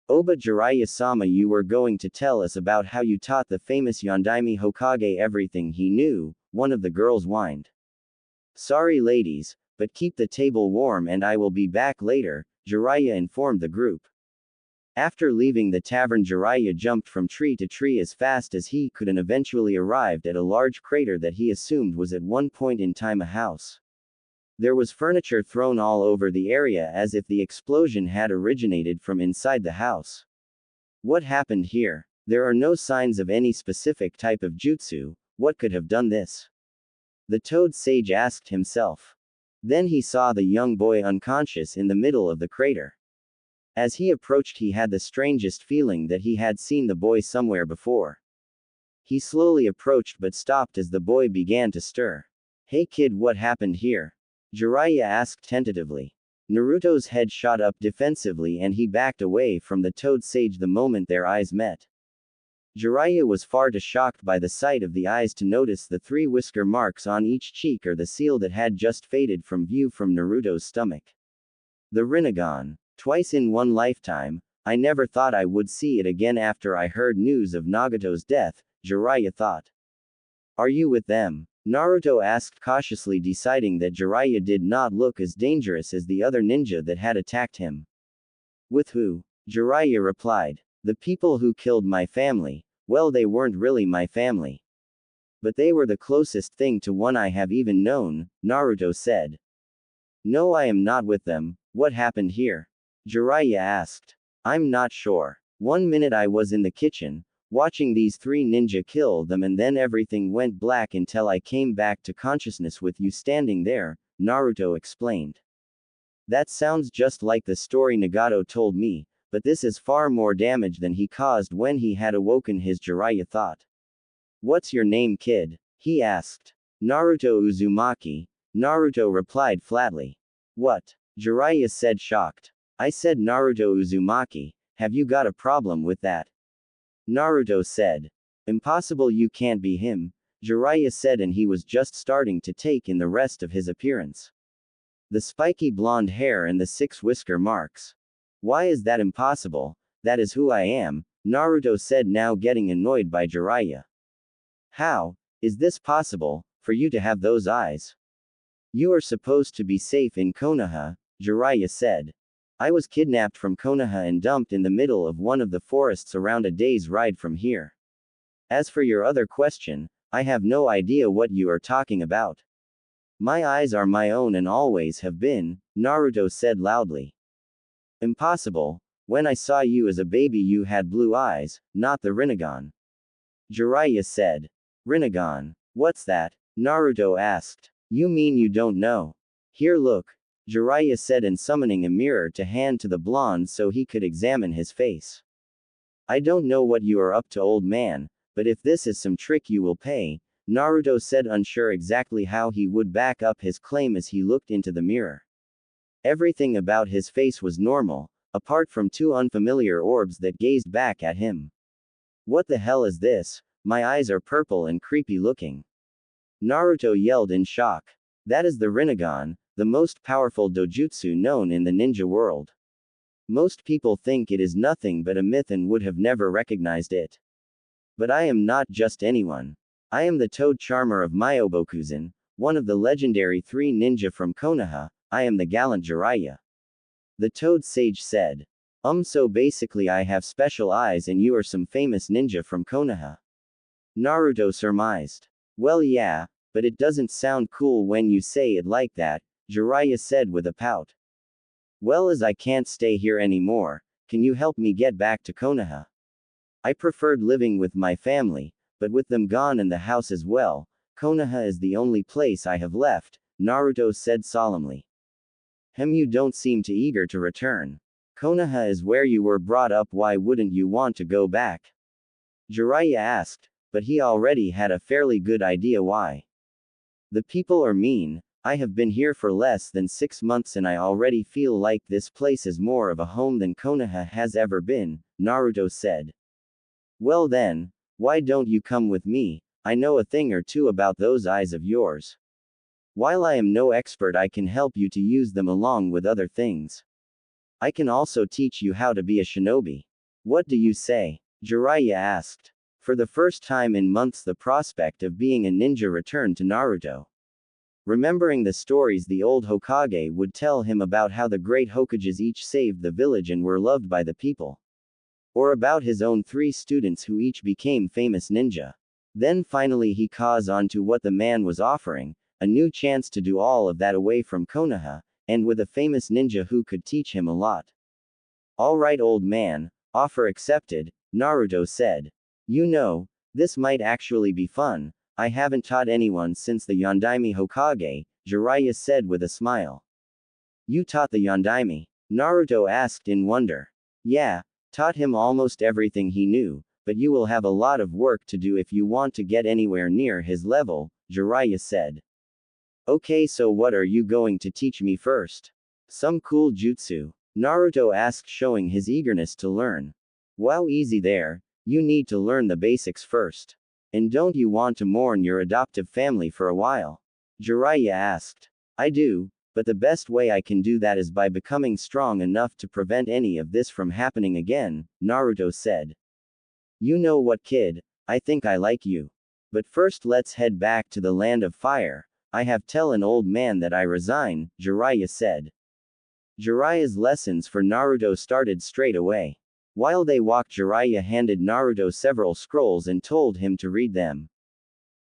[SPEAKER 1] Oh, but Jiraiya-sama, you were going to tell us about how you taught the famous Yondaime Hokage everything he knew, one of the girls whined. Sorry ladies, but keep the table warm and I will be back later, Jiraiya informed the group. After leaving the tavern, Jiraiya jumped from tree to tree as fast as he could and eventually arrived at a large crater that he assumed was at one point in time a house. There was furniture thrown all over the area as if the explosion had originated from inside the house. What happened here? There are no signs of any specific type of jutsu. What could have done this? The Toad Sage asked himself. Then he saw the young boy unconscious in the middle of the crater. As he approached, he had the strangest feeling that he had seen the boy somewhere before. He slowly approached but stopped as the boy began to stir. Hey kid, what happened here? Jiraiya asked tentatively. Naruto's head shot up defensively and he backed away from the Toad Sage the moment their eyes met. Jiraiya was far too shocked by the sight of the eyes to notice the 3 whisker marks on each cheek or the seal that had just faded from view from Naruto's stomach. The Rinnegan. Twice in one lifetime, I never thought I would see it again after I heard news of Nagato's death, Jiraiya thought. Are you with them? Naruto asked cautiously, deciding that Jiraiya did not look as dangerous as the other ninja that had attacked him. With who? Jiraiya replied. The people who killed my family. Well, they weren't really my family. But they were the closest thing to one I have even known, Naruto said. No, I am not with them. What happened here? Jiraiya asked. I'm not sure. One minute I was in the kitchen, watching these 3 ninja kill them, and then everything went black until I came back to consciousness with you standing there, Naruto explained. That sounds just like the story Nagato told me, but this is far more damage than he caused when he had awoken, his Jiraiya thought. What's your name, kid? He asked. Naruto Uzumaki. Naruto replied flatly. What? Jiraiya said, shocked. I said Naruto Uzumaki, have you got a problem with that? Naruto said. Impossible, you can't be him, Jiraiya said, and he was just starting to take in the rest of his appearance. The spiky blonde hair and the 6 whisker marks. Why is that impossible? That is who I am, Naruto said, now getting annoyed by Jiraiya. How is this possible, for you to have those eyes? You are supposed to be safe in Konoha, Jiraiya said. I was kidnapped from Konoha and dumped in the middle of one of the forests around a day's ride from here. As for your other question, I have no idea what you are talking about. My eyes are my own and always have been, Naruto said loudly. Impossible. When I saw you as a baby you had blue eyes, not the Rinnegan. Jiraiya said. Rinnegan. What's that? Naruto asked. You mean you don't know? Here, look. Jiraiya said, and summoning a mirror to hand to the blonde so he could examine his face. I don't know what you are up to, old man, but if this is some trick you will pay, Naruto said, unsure exactly how he would back up his claim as he looked into the mirror. Everything about his face was normal, apart from 2 unfamiliar orbs that gazed back at him. What the hell is this? My eyes are purple and creepy looking. Naruto yelled in shock. That is the Rinnegan, the most powerful dojutsu known in the ninja world. Most people think it is nothing but a myth and would have never recognized it. But I am not just anyone. I am the Toad Charmer of Myobokuzen, one of the legendary 3 ninja from Konoha. I am the gallant Jiraiya. The Toad Sage said. So basically I have special eyes and you are some famous ninja from Konoha. Naruto surmised. Well, yeah, but it doesn't sound cool when you say it like that, Jiraiya said with a pout. Well, as I can't stay here anymore, can you help me get back to Konoha? I preferred living with my family, but with them gone and the house as well, Konoha is the only place I have left, Naruto said solemnly. You don't seem too eager to return. Konoha is where you were brought up, why wouldn't you want to go back? Jiraiya asked, but he already had a fairly good idea why. The people are mean. I have been here for less than 6 months and I already feel like this place is more of a home than Konoha has ever been, Naruto said. Well then, why don't you come with me? I know a thing or two about those eyes of yours. While I am no expert, I can help you to use them along with other things. I can also teach you how to be a shinobi. What do you say? Jiraiya asked. For the first time in months, the prospect of being a ninja returned to Naruto. Remembering the stories the old Hokage would tell him about how the great Hokages each saved the village and were loved by the people. Or about his own 3 students who each became famous ninja. Then finally he caught on to what the man was offering, a new chance to do all of that away from Konoha, and with a famous ninja who could teach him a lot. Alright old man, offer accepted, Naruto said. You know, this might actually be fun. I haven't taught anyone since the Yondaime Hokage, Jiraiya said with a smile. You taught the Yondaime? Naruto asked in wonder. Yeah, taught him almost everything he knew, but you will have a lot of work to do if you want to get anywhere near his level, Jiraiya said. Okay, so what are you going to teach me first? Some cool jutsu? Naruto asked, showing his eagerness to learn. Wow, easy there, you need to learn the basics first. And don't you want to mourn your adoptive family for a while? Jiraiya asked. I do, but the best way I can do that is by becoming strong enough to prevent any of this from happening again, Naruto said. You know what, kid, I think I like you. But first let's head back to the land of fire. I have tell an old man that I resign, Jiraiya said. Jiraiya's lessons for Naruto started straight away. While they walked, Jiraiya handed Naruto several scrolls and told him to read them.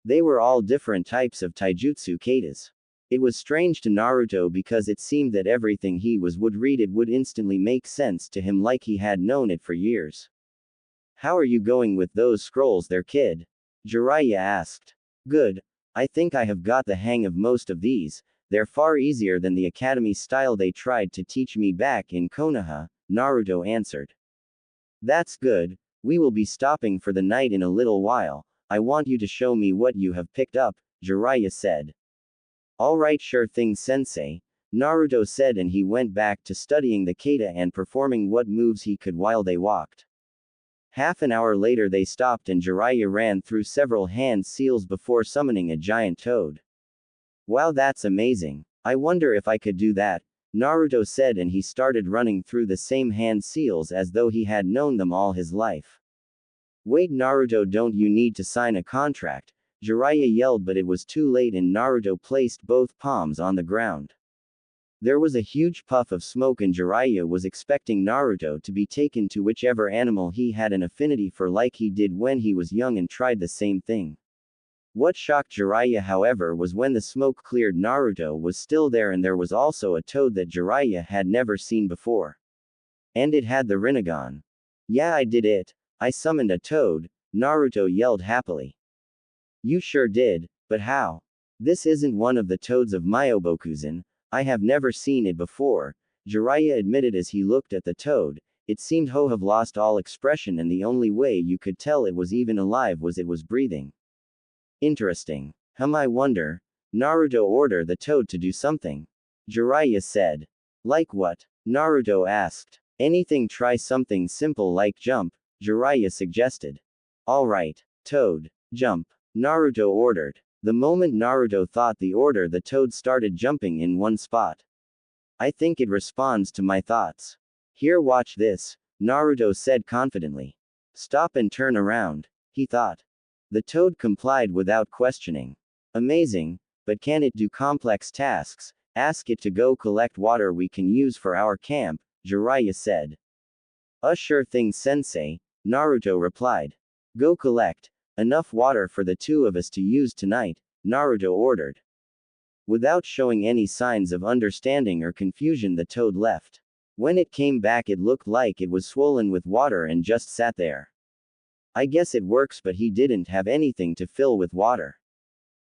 [SPEAKER 1] They were all different types of taijutsu katas. It was strange to Naruto because it seemed that everything he would read it would instantly make sense to him, like he had known it for years. How are you going with those scrolls there, kid? Jiraiya asked. Good. I think I have got the hang of most of these. They're far easier than the academy style they tried to teach me back in Konoha, Naruto answered. That's good. We will be stopping for the night in a little while. I want you to show me what you have picked up, Jiraiya said. Alright, sure thing, sensei, Naruto said, and he went back to studying the kata and performing what moves he could while they walked. Half an hour later they stopped and Jiraiya ran through several hand seals before summoning a giant toad. Wow, that's amazing. I wonder if I could do that, Naruto said, and he started running through the same hand seals as though he had known them all his life. Wait, Naruto, don't you need to sign a contract? Jiraiya yelled, but it was too late and Naruto placed both palms on the ground. There was a huge puff of smoke and Jiraiya was expecting Naruto to be taken to whichever animal he had an affinity for, like he did when he was young and tried the same thing. What shocked Jiraiya, however, was when the smoke cleared, Naruto was still there and there was also a toad that Jiraiya had never seen before. And it had the Rinnegan. Yeah, I did it. I summoned a toad, Naruto yelled happily. You sure did, but how? This isn't one of the toads of Myobokuzen. I have never seen it before, Jiraiya admitted as he looked at the toad. It seemed to have lost all expression and the only way you could tell it was even alive was it was breathing. Interesting. I wonder. Naruto ordered the toad to do something. Jiraiya said. Like what? Naruto asked. Anything, try something simple like jump, Jiraiya suggested. Alright, toad, jump, Naruto ordered. The moment Naruto thought the order, the toad started jumping in one spot. I think it responds to my thoughts. Here, watch this, Naruto said confidently. Stop and turn around, he thought. The toad complied without questioning. Amazing, but can it do complex tasks? Ask it to go collect water we can use for our camp, Jiraiya said. Sure thing, sensei, Naruto replied. Go collect enough water for the 2 of us to use tonight, Naruto ordered. Without showing any signs of understanding or confusion, the toad left. When it came back, it looked like it was swollen with water and just sat there. I guess it works, but he didn't have anything to fill with water.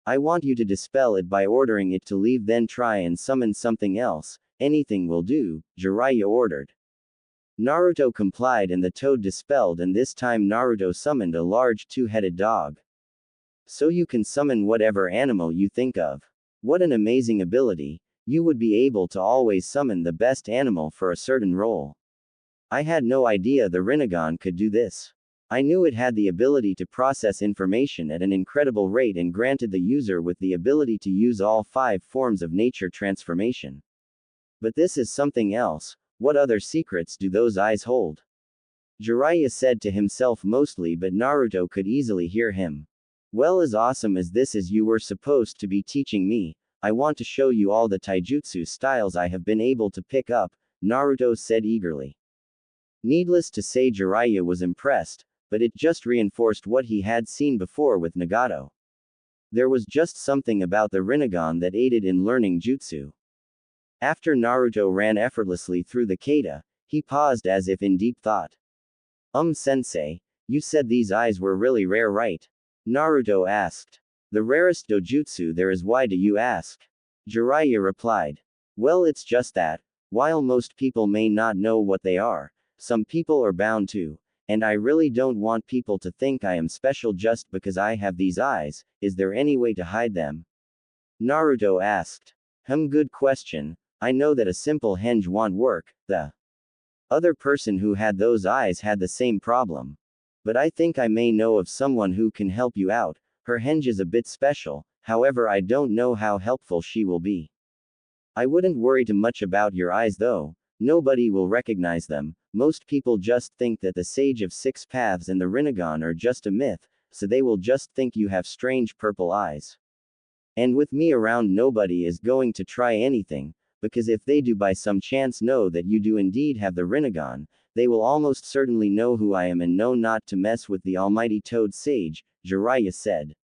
[SPEAKER 1] I want you to dispel it by ordering it to leave, then try and summon something else. Anything will do, Jiraiya ordered. Naruto complied and the toad dispelled, and this time Naruto summoned a large 2-headed dog. So you can summon whatever animal you think of. What an amazing ability. You would be able to always summon the best animal for a certain role. I had no idea the Rinnegan could do this. I knew it had the ability to process information at an incredible rate and granted the user with the ability to use all 5 forms of nature transformation. But this is something else. What other secrets do those eyes hold? Jiraiya said to himself mostly, but Naruto could easily hear him. Well, as awesome as this is, you were supposed to be teaching me. I want to show you all the taijutsu styles I have been able to pick up, Naruto said eagerly. Needless to say, Jiraiya was impressed, but it just reinforced what he had seen before with Nagato. There was just something about the Rinnegan that aided in learning jutsu. After Naruto ran effortlessly through the kata, he paused as if in deep thought. Sensei, you said these eyes were really rare, right? Naruto asked. The rarest dojutsu there is. Why do you ask? Jiraiya replied. Well, it's just that, while most people may not know what they are, some people are bound to, and I really don't want people to think I am special just because I have these eyes. Is there any way to hide them? Naruto asked. Good question. I know that a simple henge won't work. The other person who had those eyes had the same problem. But I think I may know of someone who can help you out. Her henge is a bit special, however I don't know how helpful she will be. I wouldn't worry too much about your eyes though. Nobody will recognize them. Most people just think that the Sage of Six Paths and the Rinnegan are just a myth, so they will just think you have strange purple eyes. And with me around, nobody is going to try anything, because if they do by some chance know that you do indeed have the Rinnegan, they will almost certainly know who I am and know not to mess with the almighty Toad Sage, Jiraiya said.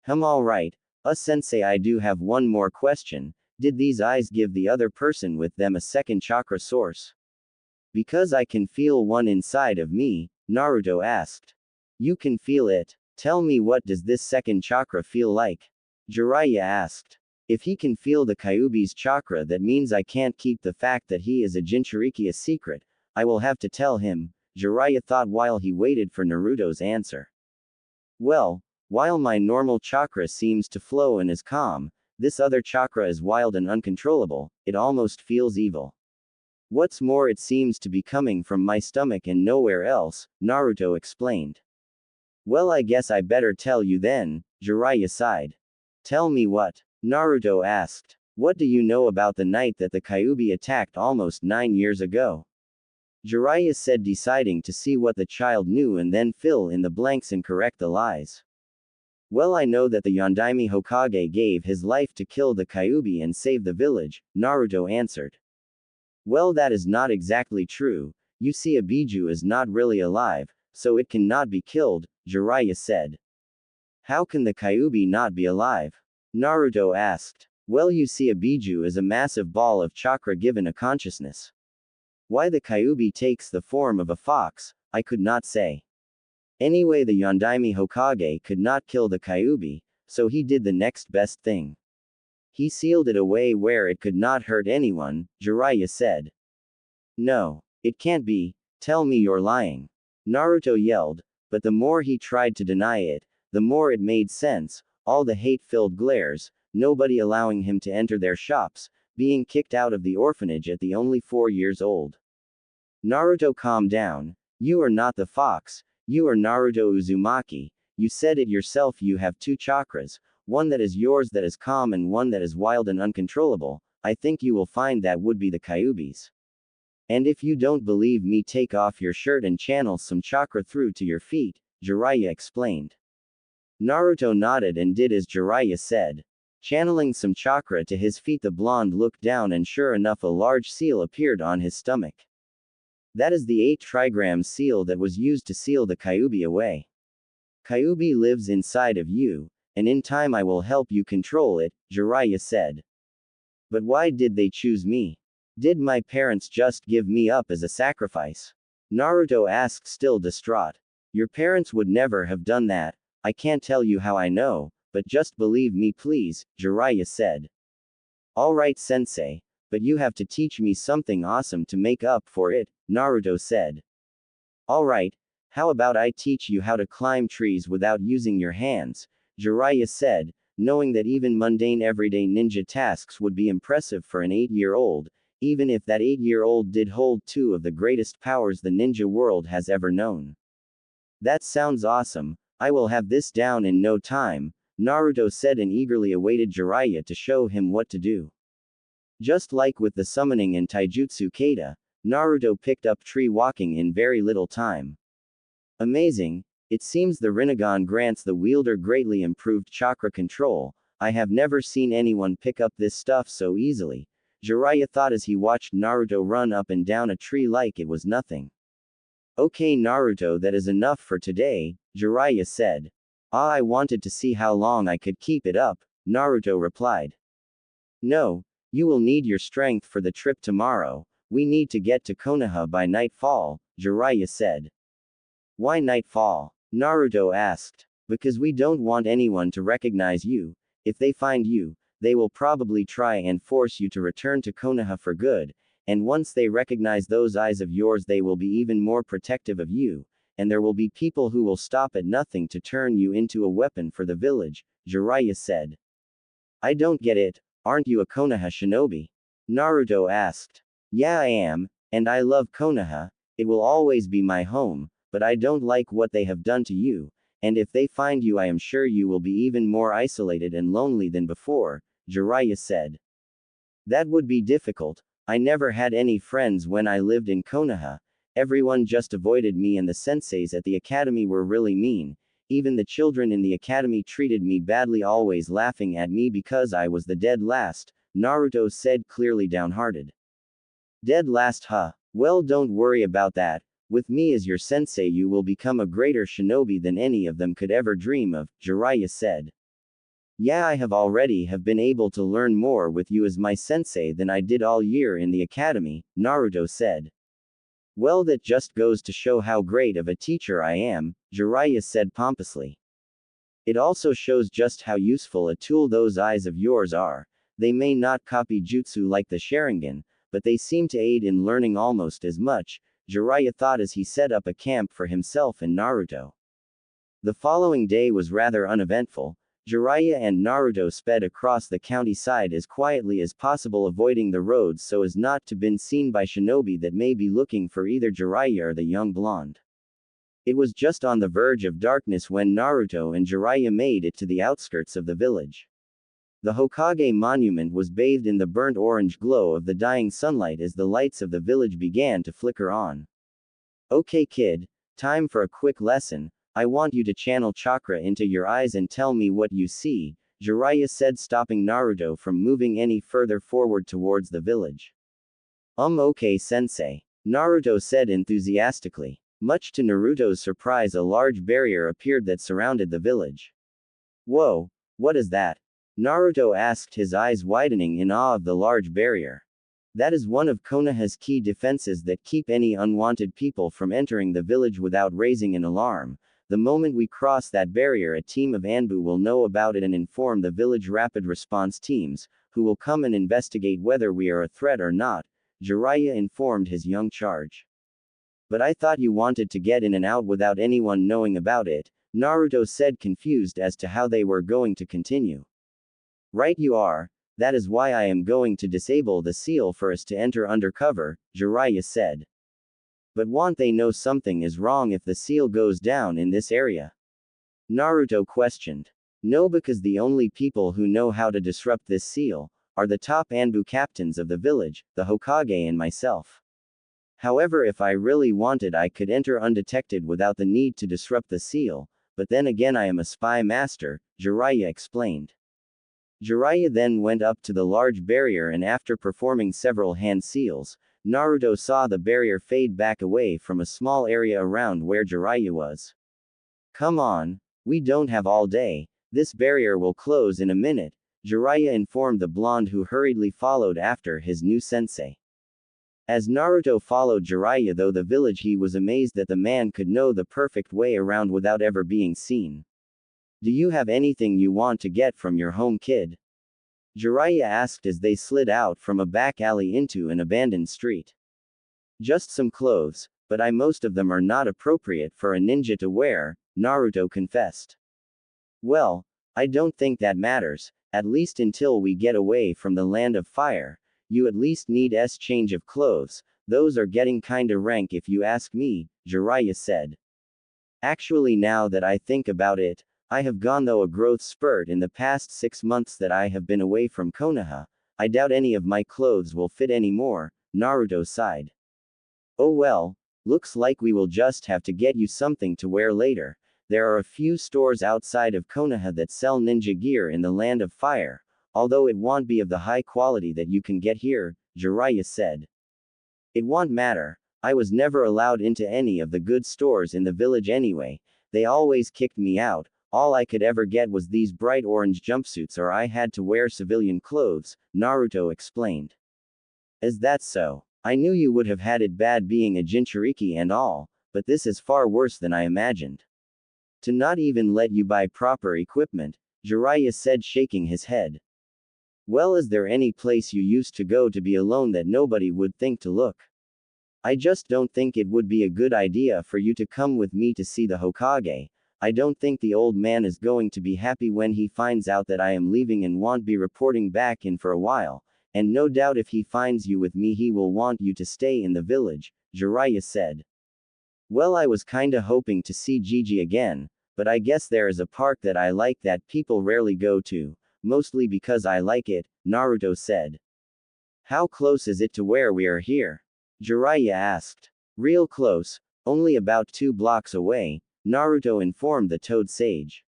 [SPEAKER 1] Alright, sensei, I do have one more question. Did these eyes give the other person with them a second chakra source? Because I can feel one inside of me, Naruto asked. You can feel it? Tell me, what does this second chakra feel like? Jiraiya asked. If he can feel the Kyuubi's chakra, that means I can't keep the fact that he is a Jinchuriki a secret. I will have to tell him, Jiraiya thought while he waited for Naruto's answer. Well, while my normal chakra seems to flow and is calm, this other chakra is wild and uncontrollable. It almost feels evil. What's more, it seems to be coming from my stomach and nowhere else, Naruto explained. Well, I guess I better tell you then, Jiraiya sighed. Tell me what? Naruto asked. What do you know about the night that the Kyuubi attacked almost 9 years ago? Jiraiya said, deciding to see what the child knew and then fill in the blanks and correct the lies. Well, I know that the Yondaime Hokage gave his life to kill the Kyuubi and save the village, Naruto answered. Well, that is not exactly true. You see, a Biju is not really alive, so it cannot be killed, Jiraiya said. How can the Kyuubi not be alive? Naruto asked. Well, you see, a Biju is a massive ball of chakra given a consciousness. Why the Kyuubi takes the form of a fox, I could not say. Anyway, the Yondaime Hokage could not kill the Kyuubi, so he did the next best thing. He sealed it away where it could not hurt anyone, Jiraiya said. No, it can't be. Tell me you're lying. Naruto yelled, but the more he tried to deny it, the more it made sense. All the hate-filled glares, nobody allowing him to enter their shops, being kicked out of the orphanage at the only 4 years old. Naruto, calm down. You are not the fox. You are Naruto Uzumaki. You said it yourself, you have 2 chakras, one that is yours that is calm and one that is wild and uncontrollable. I think you will find that would be the Kyuubi's. And if you don't believe me, take off your shirt and channel some chakra through to your feet, Jiraiya explained. Naruto nodded and did as Jiraiya said. Channeling some chakra to his feet, the blonde looked down and sure enough a large seal appeared on his stomach. That is the 8 trigram seal that was used to seal the Kyuubi away. Kyuubi lives inside of you, and in time I will help you control it, Jiraiya said. But why did they choose me? Did my parents just give me up as a sacrifice? Naruto asked, still distraught. Your parents would never have done that. I can't tell you how I know, but just believe me please, Jiraiya said. Alright sensei, but you have to teach me something awesome to make up for it, Naruto said. Alright, how about I teach you how to climb trees without using your hands, Jiraiya said, knowing that even mundane everyday ninja tasks would be impressive for an 8-year-old, even if that 8-year-old did hold 2 of the greatest powers the ninja world has ever known. That sounds awesome. I will have this down in no time, Naruto said and eagerly awaited Jiraiya to show him what to do. Just like with the summoning and taijutsu kata, Naruto picked up tree walking in very little time. Amazing. It seems the Rinnegan grants the wielder greatly improved chakra control. I have never seen anyone pick up this stuff so easily, Jiraiya thought as he watched Naruto run up and down a tree like it was nothing. Okay Naruto, that is enough for today, Jiraiya said. Ah, I wanted to see how long I could keep it up, Naruto replied. No, you will need your strength for the trip tomorrow. We need to get to Konoha by nightfall, Jiraiya said. Why nightfall? Naruto asked. Because we don't want anyone to recognize you. If they find you, they will probably try and force you to return to Konoha for good, and once they recognize those eyes of yours they will be even more protective of you, and there will be people who will stop at nothing to turn you into a weapon for the village, Jiraiya said. I don't get it, aren't you a Konoha shinobi? Naruto asked. Yeah I am, and I love Konoha, it will always be my home, but I don't like what they have done to you, and if they find you I am sure you will be even more isolated and lonely than before, Jiraiya said. That would be difficult. I never had any friends when I lived in Konoha, everyone just avoided me and the senseis at the academy were really mean, even the children in the academy treated me badly always laughing at me because I was the dead last, Naruto said clearly downhearted. Dead last huh? Well don't worry about that. With me as your sensei you will become a greater shinobi than any of them could ever dream of, Jiraiya said. Yeah I have been able to learn more with you as my sensei than I did all year in the academy, Naruto said. Well that just goes to show how great of a teacher I am, Jiraiya said pompously. It also shows just how useful a tool those eyes of yours are. They may not copy jutsu like the Sharingan, but they seem to aid in learning almost as much, Jiraiya thought as he set up a camp for himself and Naruto. The following day was rather uneventful. Jiraiya and Naruto sped across the countryside as quietly as possible, avoiding the roads so as not to be seen by shinobi that may be looking for either Jiraiya or the young blonde. It was just on the verge of darkness when Naruto and Jiraiya made it to the outskirts of the village. The Hokage monument was bathed in the burnt orange glow of the dying sunlight as the lights of the village began to flicker on. Okay kid, time for a quick lesson. I want you to channel chakra into your eyes and tell me what you see, Jiraiya said, stopping Naruto from moving any further forward towards the village. Okay sensei, Naruto said enthusiastically. Much to Naruto's surprise a large barrier appeared that surrounded the village. Whoa, what is that? Naruto asked, his eyes widening in awe of the large barrier. That is one of Konoha's key defenses that keep any unwanted people from entering the village without raising an alarm. The moment we cross that barrier a team of Anbu will know about it and inform the village rapid response teams, who will come and investigate whether we are a threat or not, Jiraiya informed his young charge. But I thought you wanted to get in and out without anyone knowing about it, Naruto said, confused as to how they were going to continue. Right you are, that is why I am going to disable the seal for us to enter undercover, Jiraiya said. But won't they know something is wrong if the seal goes down in this area? Naruto questioned. No, because the only people who know how to disrupt this seal are the top Anbu captains of the village, the Hokage and myself. However, if I really wanted I could enter undetected without the need to disrupt the seal, but then again I am a spy master, Jiraiya explained. Jiraiya then went up to the large barrier and after performing several hand seals, Naruto saw the barrier fade back away from a small area around where Jiraiya was. Come on, we don't have all day, this barrier will close in a minute, Jiraiya informed the blonde who hurriedly followed after his new sensei. As Naruto followed Jiraiya through the village, he was amazed that the man could know the perfect way around without ever being seen. Do you have anything you want to get from your home, kid? Jiraiya asked as they slid out from a back alley into an abandoned street. Just some clothes, but most of them are not appropriate for a ninja to wear, Naruto confessed. Well, I don't think that matters, at least until we get away from the land of fire. You at least need a change of clothes, those are getting kinda rank if you ask me, Jiraiya said. Actually, now that I think about it, I have gone through a growth spurt in the past 6 months that I have been away from Konoha. I doubt any of my clothes will fit anymore, Naruto sighed. Oh well, looks like we will just have to get you something to wear later. There are a few stores outside of Konoha that sell ninja gear in the Land of Fire, although it won't be of the high quality that you can get here, Jiraiya said. It won't matter. I was never allowed into any of the good stores in the village anyway. They always kicked me out. All I could ever get was these bright orange jumpsuits, or I had to wear civilian clothes, Naruto explained. Is that so? I knew you would have had it bad being a Jinchuriki and all, but this is far worse than I imagined. To not even let you buy proper equipment, Jiraiya said, shaking his head. Well, is there any place you used to go to be alone that nobody would think to look? I just don't think it would be a good idea for you to come with me to see the Hokage. I don't think the old man is going to be happy when he finds out that I am leaving and won't be reporting back in for a while, and no doubt if he finds you with me he will want you to stay in the village, Jiraiya said. Well, I was kinda hoping to see Gigi again, but I guess there is a park that I like that people rarely go to, mostly because I like it, Naruto said. How close is it to where we are here? Jiraiya asked. Real close, only about 2 blocks away, Naruto informed the Toad Sage.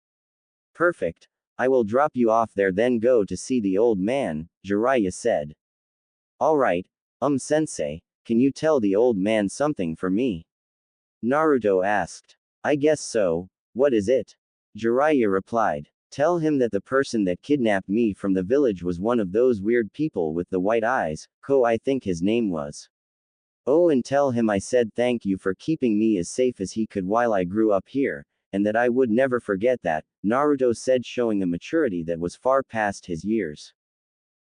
[SPEAKER 1] Perfect. I will drop you off there then go to see the old man, Jiraiya said. Alright, sensei, can you tell the old man something for me? Naruto asked. I guess so, what is it? Jiraiya replied. Tell him that the person that kidnapped me from the village was one of those weird people with the white eyes, Ko I think his name was. Oh, and tell him I said thank you for keeping me as safe as he could while I grew up here, and that I would never forget that, Naruto said, showing a maturity that was far past his years.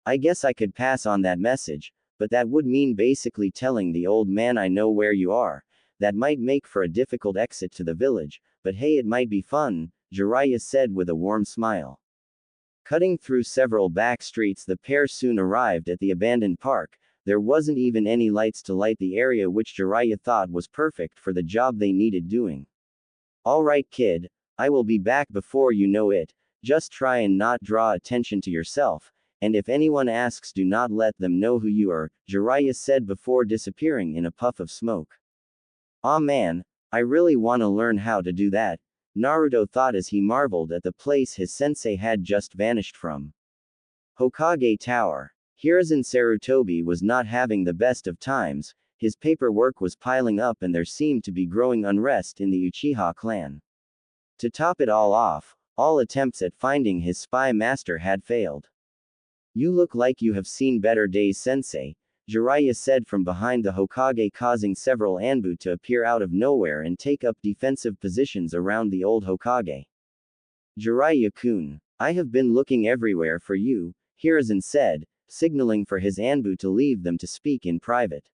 [SPEAKER 1] I guess I could pass on that message, but that would mean basically telling the old man I know where you are. That might make for a difficult exit to the village, but hey, it might be fun, Jiraiya said with a warm smile. Cutting through several back streets, the pair soon arrived at the abandoned park. There wasn't even any lights to light the area, which Jiraiya thought was perfect for the job they needed doing. Alright kid, I will be back before you know it, just try and not draw attention to yourself, and if anyone asks do not let them know who you are, Jiraiya said before disappearing in a puff of smoke. Aw man, I really wanna learn how to do that, Naruto thought as he marveled at the place his sensei had just vanished from. Hokage Tower. Hiruzen Sarutobi was not having the best of times. His paperwork was piling up and there seemed to be growing unrest in the Uchiha clan. To top it all off, all attempts at finding his spy master had failed. You look like you have seen better days, sensei, Jiraiya said from behind the Hokage, causing several Anbu to appear out of nowhere and take up defensive positions around the old Hokage. Jiraiya-kun, I have been looking everywhere for you, Hiruzen said, signaling for his Anbu to leave them to speak in private.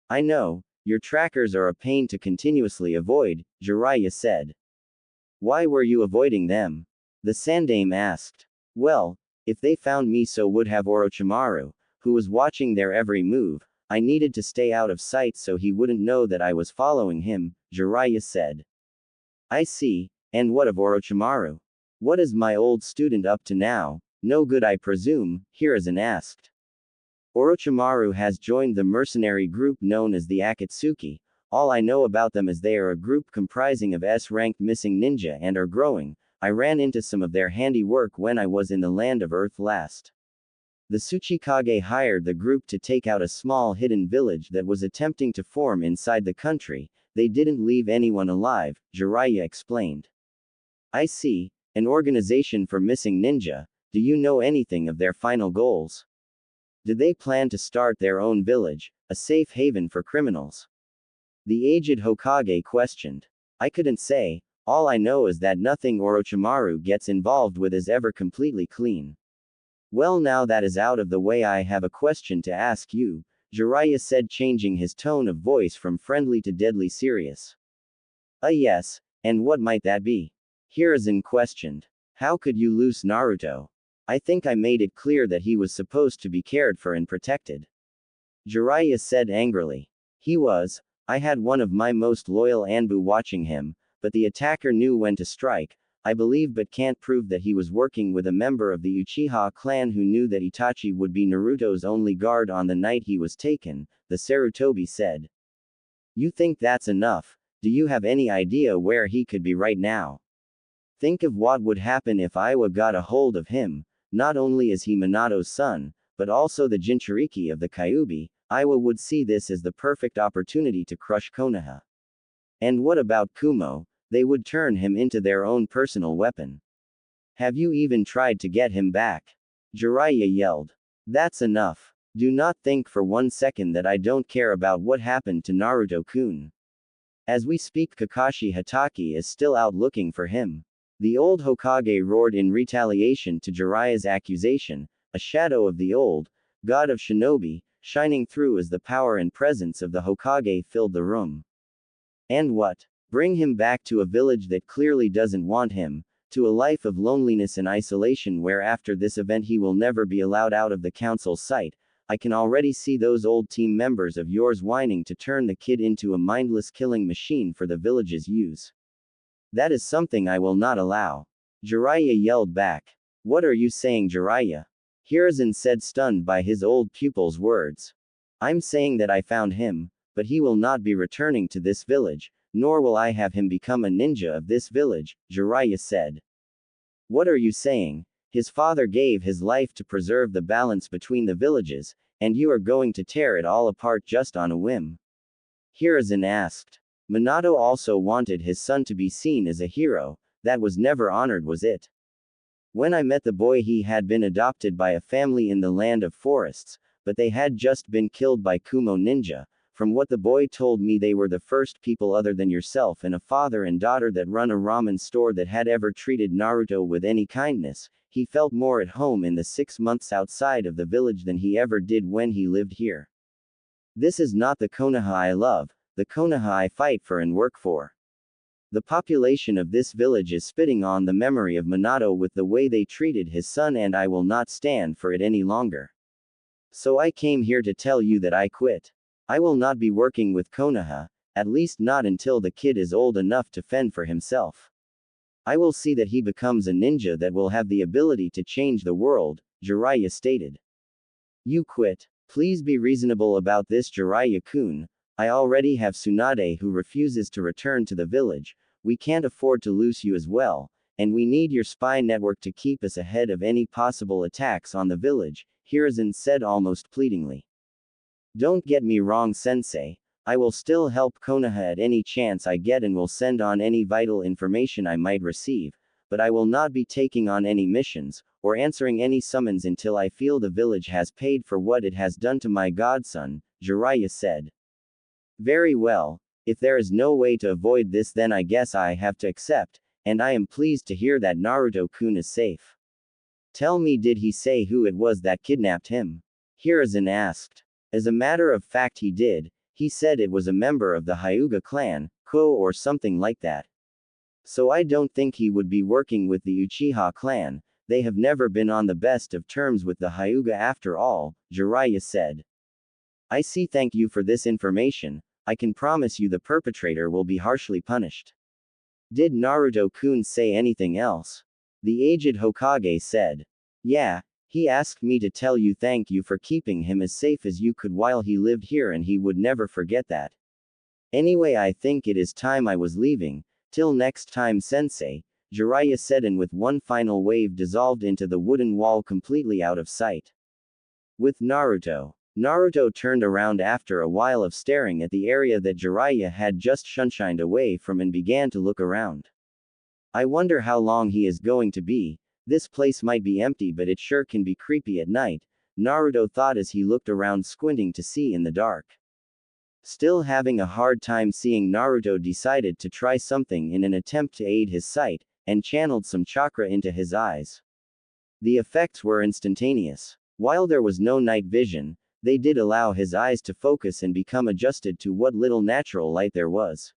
[SPEAKER 1] I know, your trackers are a pain to continuously avoid, Jiraiya said. Why were you avoiding them? The Sandame asked. Well, if they found me, so would have Orochimaru, who was watching their every move. I needed to stay out of sight so he wouldn't know that I was following him, Jiraiya said. I see, and what of Orochimaru? What is my old student up to now? No good, I presume, Hiruzen asked. Orochimaru has joined the mercenary group known as the Akatsuki. All I know about them is they are a group comprising of S-ranked missing ninja and are growing. I ran into some of their handiwork when I was in the Land of Earth last. The Tsuchikage hired the group to take out a small hidden village that was attempting to form inside the country. They didn't leave anyone alive, Jiraiya explained. I see, an organization for missing ninja. Do you know anything of their final goals? Do they plan to start their own village, a safe haven for criminals? The aged Hokage questioned. I couldn't say, all I know is that nothing Orochimaru gets involved with is ever completely clean. Well, now that is out of the way, I have a question to ask you, Jiraiya said, changing his tone of voice from friendly to deadly serious. Yes, and what might that be? Hiruzen questioned. How could you lose Naruto? I think I made it clear that he was supposed to be cared for and protected. Jiraiya said angrily. He was. I had one of my most loyal Anbu watching him, but the attacker knew when to strike, I believe, but can't prove that he was working with a member of the Uchiha clan who knew that Itachi would be Naruto's only guard on the night he was taken, the Sarutobi said. You think that's enough? Do you have any idea where he could be right now? Think of what would happen if Iwa got a hold of him. Not only is he Minato's son, but also the Jinchuriki of the Kyuubi. Iwa would see this as the perfect opportunity to crush Konoha. And what about Kumo? They would turn him into their own personal weapon. Have you even tried to get him back? Jiraiya yelled. That's enough. Do not think for 1 second that I don't care about what happened to Naruto-kun. As we speak, Kakashi Hatake is still out looking for him. The old Hokage roared in retaliation to Jiraiya's accusation, a shadow of the old god of shinobi, shining through as the power and presence of the Hokage filled the room. And what? Bring him back to a village that clearly doesn't want him, to a life of loneliness and isolation where after this event he will never be allowed out of the council's sight. I can already see those old team members of yours whining to turn the kid into a mindless killing machine for the village's use. That is something I will not allow. Jiraiya yelled back. What are you saying, Jiraiya? Hiruzen said, stunned by his old pupil's words. I'm saying that I found him, but he will not be returning to this village, nor will I have him become a ninja of this village, Jiraiya said. What are you saying? His father gave his life to preserve the balance between the villages, and you are going to tear it all apart just on a whim? Hiruzen asked. Minato also wanted his son to be seen as a hero. That was never honored, was it? When I met the boy, he had been adopted by a family in the land of forests, but they had just been killed by Kumo ninja. From what the boy told me, they were the first people other than yourself and a father and daughter that run a ramen store that had ever treated Naruto with any kindness. He felt more at home in the 6 months outside of the village than he ever did when he lived here. This is not the Konoha I love, the Konoha I fight for and work for. The population of this village is spitting on the memory of Minato with the way they treated his son, and I will not stand for it any longer. So I came here to tell you that I quit. I will not be working with Konoha, at least not until the kid is old enough to fend for himself. I will see that he becomes a ninja that will have the ability to change the world, Jiraiya stated. You quit. Please be reasonable about this, Jiraiya-kun. I already have Tsunade who refuses to return to the village. We can't afford to lose you as well, and we need your spy network to keep us ahead of any possible attacks on the village, Hiruzen said almost pleadingly. Don't get me wrong, sensei. I will still help Konoha at any chance I get and will send on any vital information I might receive, but I will not be taking on any missions, or answering any summons until I feel the village has paid for what it has done to my godson, Jiraiya said. Very well. If there is no way to avoid this, then I guess I have to accept, and I am pleased to hear that Naruto-kun is safe. Tell me, did he say who it was that kidnapped him? Hiruzen asked. As a matter of fact, he did. He said it was a member of the Hyuga clan, Ko or something like that. So I don't think he would be working with the Uchiha clan. They have never been on the best of terms with the Hyuga after all, Jiraiya said. I see. Thank you for this information. I can promise you the perpetrator will be harshly punished. Did Naruto-kun say anything else? The aged Hokage said. Yeah. He asked me to tell you thank you for keeping him as safe as you could while he lived here, and he would never forget that. Anyway, I think it is time I was leaving. Till next time, sensei, Jiraiya said, and with one final wave dissolved into the wooden wall completely out of sight. With Naruto turned around after a while of staring at the area that Jiraiya had just shunshined away from and began to look around. I wonder how long he is going to be. This place might be empty, but it sure can be creepy at night, Naruto thought as he looked around, squinting to see in the dark. Still having a hard time seeing, Naruto decided to try something in an attempt to aid his sight, and channeled some chakra into his eyes. The effects were instantaneous. While there was no night vision, they did allow his eyes to focus and become adjusted to what little natural light there was.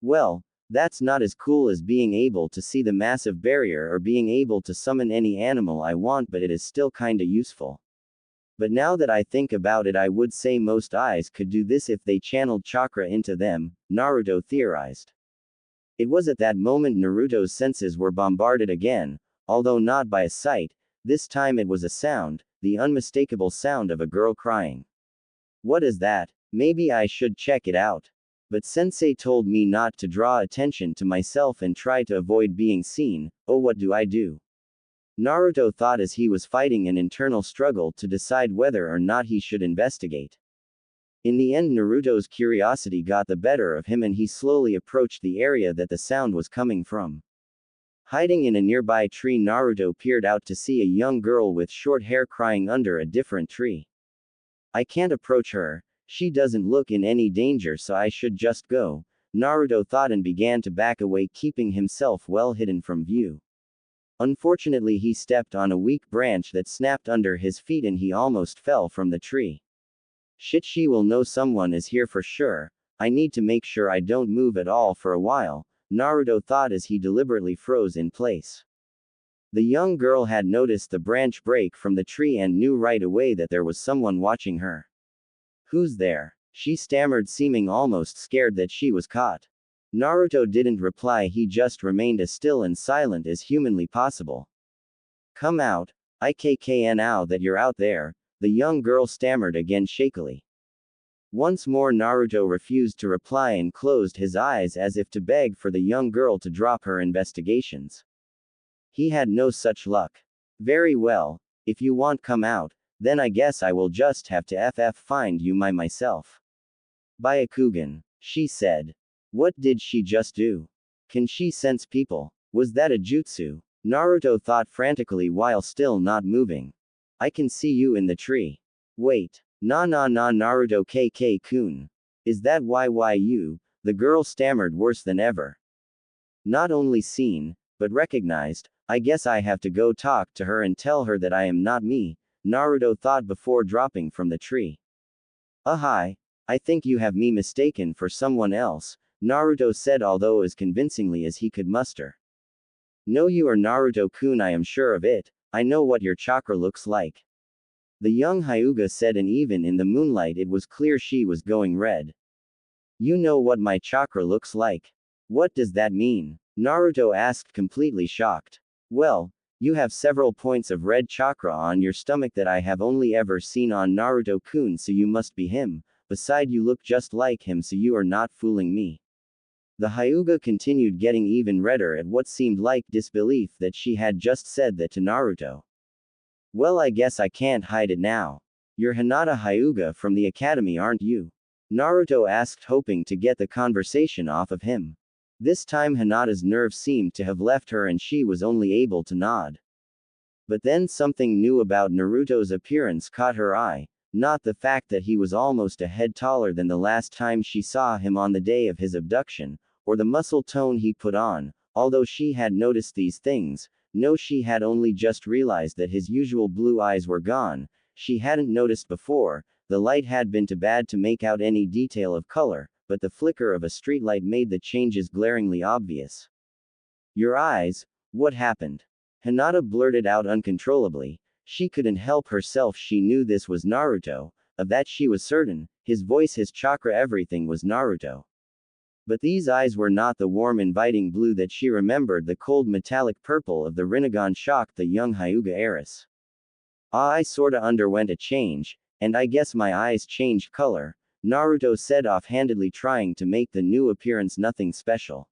[SPEAKER 1] Well, that's not as cool as being able to see the massive barrier or being able to summon any animal I want, but it is still kinda useful. But now that I think about it, I would say most eyes could do this if they channeled chakra into them, Naruto theorized. It was at that moment Naruto's senses were bombarded again, although not by a sight, this time it was a sound, the unmistakable sound of a girl crying. What is that? Maybe I should check it out. But sensei told me not to draw attention to myself and try to avoid being seen. Oh, what do I do? Naruto thought as he was fighting an internal struggle to decide whether or not he should investigate. In the end, Naruto's curiosity got the better of him and he slowly approached the area that the sound was coming from. Hiding in a nearby tree, Naruto peered out to see a young girl with short hair crying under a different tree. I can't approach her. She doesn't look in any danger, so I should just go, Naruto thought and began to back away, keeping himself well hidden from view. Unfortunately, he stepped on a weak branch that snapped under his feet and he almost fell from the tree. Shit, she will know someone is here for sure. I need to make sure I don't move at all for a while, Naruto thought as he deliberately froze in place. The young girl had noticed the branch break from the tree and knew right away that there was someone watching her. Who's there? She stammered, seeming almost scared that she was caught. Naruto didn't reply, he just remained as still and silent as humanly possible. Come out, IKKN now that you're out there, the young girl stammered again shakily. Once more Naruto refused to reply and closed his eyes as if to beg for the young girl to drop her investigations. He had no such luck. Very well, if you want come out, then I guess I will just have to find you myself. Byakugan, she said. What did she just do? Can she sense people? Was that a jutsu? Naruto thought frantically while still not moving. I can see you in the tree. Wait. Naruto KK-kun. Is that you? The girl stammered worse than ever. Not only seen, but recognized. I guess I have to go talk to her and tell her that I am not me, Naruto thought before dropping from the tree. Hi. I think you have me mistaken for someone else, Naruto said, although as convincingly as he could muster. No, you are Naruto-kun, I am sure of it. I know what your chakra looks like. The young Hyuga said, and even in the moonlight it was clear she was going red. You know what my chakra looks like? What does that mean? Naruto asked, completely shocked. Well, you have several points of red chakra on your stomach that I have only ever seen on Naruto-kun, so you must be him. Beside, you look just like him, so you are not fooling me. The Hyuga continued, getting even redder at what seemed like disbelief that she had just said that to Naruto. Well, I guess I can't hide it now. You're Hinata Hyuga from the academy, aren't you? Naruto asked, hoping to get the conversation off of him. This time Hinata's nerve seemed to have left her and she was only able to nod. But then something new about Naruto's appearance caught her eye, not the fact that he was almost a head taller than the last time she saw him on the day of his abduction, or the muscle tone he put on, although she had noticed these things. No, she had only just realized that his usual blue eyes were gone. She hadn't noticed before, the light had been too bad to make out any detail of color, but the flicker of a streetlight made the changes glaringly obvious. Your eyes? What happened? Hinata blurted out uncontrollably. She couldn't help herself, she knew this was Naruto, of that she was certain. His voice, his chakra, everything was Naruto. But these eyes were not the warm, inviting blue that she remembered. The cold metallic purple of the Rinnegan shocked the young Hyuga heiress. I sorta underwent a change, and I guess my eyes changed color, Naruto said offhandedly, trying to make the new appearance nothing special.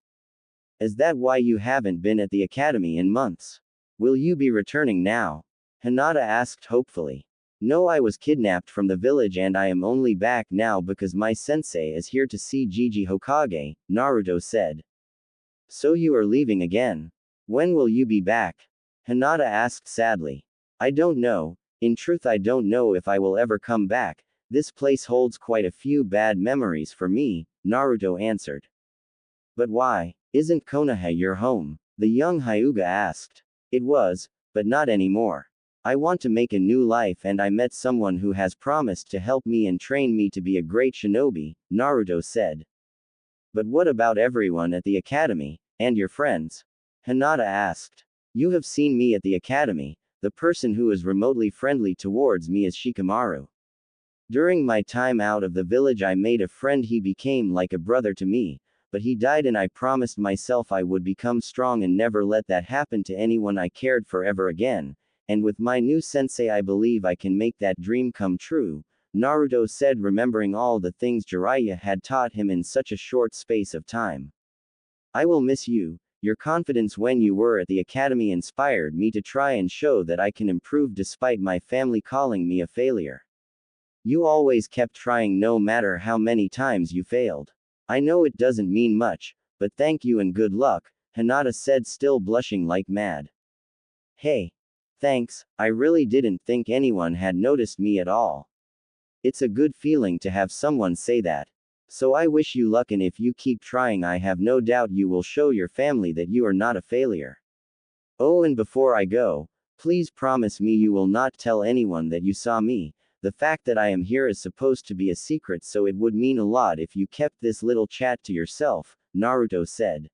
[SPEAKER 1] Is that why you haven't been at the academy in months? Will you be returning now? Hinata asked hopefully. No, I was kidnapped from the village and I am only back now because my sensei is here to see Jiji Hokage, Naruto said. So you are leaving again? When will you be back? Hinata asked sadly. I don't know. In truth, I don't know if I will ever come back. This place holds quite a few bad memories for me, Naruto answered. But why? Isn't Konoha your home? The young Hyuga asked. It was, but not anymore. I want to make a new life and I met someone who has promised to help me and train me to be a great shinobi, Naruto said. But what about everyone at the academy, and your friends? Hinata asked. You have seen me at the academy. The person who is remotely friendly towards me is Shikamaru. During my time out of the village I made a friend, he became like a brother to me, but he died and I promised myself I would become strong and never let that happen to anyone I cared for ever again, and with my new sensei I believe I can make that dream come true, Naruto said, remembering all the things Jiraiya had taught him in such a short space of time. I will miss you. Your confidence when you were at the academy inspired me to try and show that I can improve despite my family calling me a failure. You always kept trying no matter how many times you failed. I know it doesn't mean much, but thank you and good luck, Hinata said, still blushing like mad. Hey. Thanks, I really didn't think anyone had noticed me at all. It's a good feeling to have someone say that. So I wish you luck, and if you keep trying I have no doubt you will show your family that you are not a failure. Oh, and before I go, please promise me you will not tell anyone that you saw me. The fact that I am here is supposed to be a secret, so it would mean a lot if you kept this little chat to yourself, Naruto said.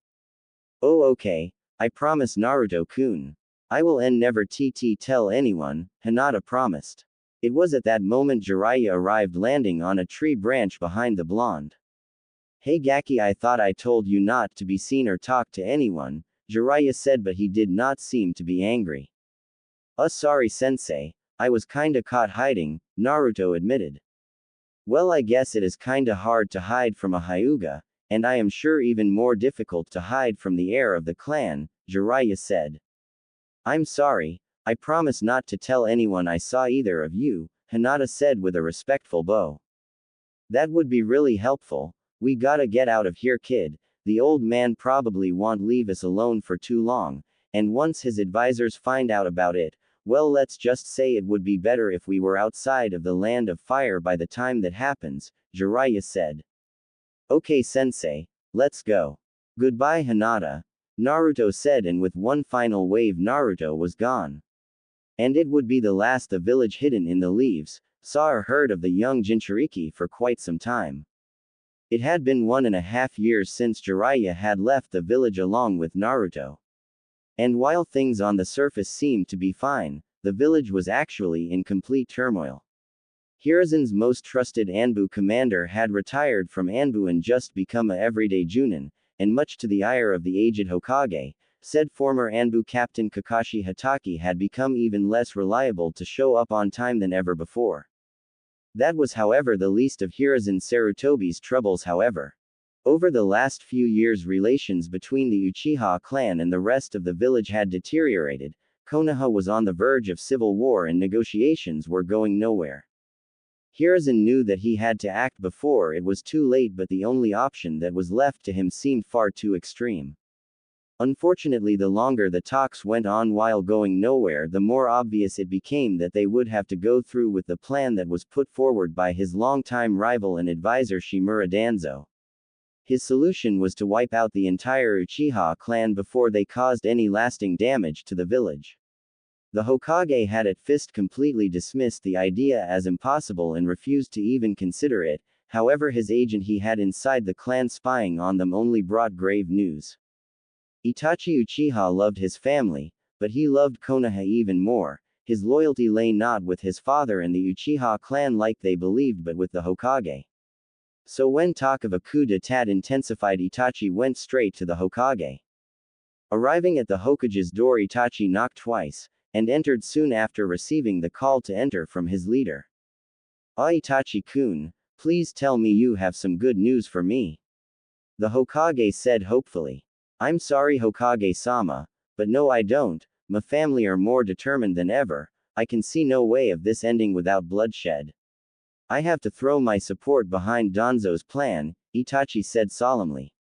[SPEAKER 1] Oh, okay, I promise, Naruto-kun. I will never tell anyone, Hinata promised. It was at that moment Jiraiya arrived, landing on a tree branch behind the blonde. Hey Gaki, I thought I told you not to be seen or talk to anyone, Jiraiya said, but he did not seem to be angry. Sorry sensei, I was kinda caught hiding, Naruto admitted. Well, I guess it is kinda hard to hide from a Hyuga, and I am sure even more difficult to hide from the heir of the clan, Jiraiya said. I'm sorry, I promise not to tell anyone I saw either of you, Hinata said with a respectful bow. That would be really helpful. We gotta get out of here, kid. The old man probably won't leave us alone for too long, and once his advisors find out about it, well, let's just say it would be better if we were outside of the land of fire by the time that happens, Jiraiya said. Okay sensei, let's go. Goodbye Hinata, Naruto said, and with one final wave Naruto was gone. And it would be the last the village hidden in the leaves, saw or heard of the young Jinchuriki for quite some time. It had been 1.5 years since Jiraiya had left the village along with Naruto. And while things on the surface seemed to be fine, the village was actually in complete turmoil. Hiruzen's most trusted Anbu commander had retired from Anbu and just become a everyday Junin, and much to the ire of the aged Hokage, said former Anbu captain Kakashi Hatake had become even less reliable to show up on time than ever before. That was, however, the least of Hiruzen Sarutobi's troubles, however. Over the last few years, relations between the Uchiha clan and the rest of the village had deteriorated. Konoha was on the verge of civil war and negotiations were going nowhere. Hiruzen knew that he had to act before it was too late, but the only option that was left to him seemed far too extreme. Unfortunately, the longer the talks went on while going nowhere, the more obvious it became that they would have to go through with the plan that was put forward by his longtime rival and advisor Shimura Danzo. His solution was to wipe out the entire Uchiha clan before they caused any lasting damage to the village. The Hokage had at first completely dismissed the idea as impossible and refused to even consider it. However, his agent he had inside the clan spying on them only brought grave news. Itachi Uchiha loved his family, but he loved Konoha even more. His loyalty lay not with his father and the Uchiha clan like they believed, but with the Hokage. So when talk of a coup d'etat intensified, Itachi went straight to the Hokage. Arriving at the Hokage's door, Itachi knocked twice, and entered soon after receiving the call to enter from his leader. Itachi-kun, please tell me you have some good news for me. The Hokage said hopefully. I'm sorry Hokage-sama, but no I don't, my family are more determined than ever, I can see no way of this ending without bloodshed. I have to throw my support behind Danzo's plan, Itachi said solemnly.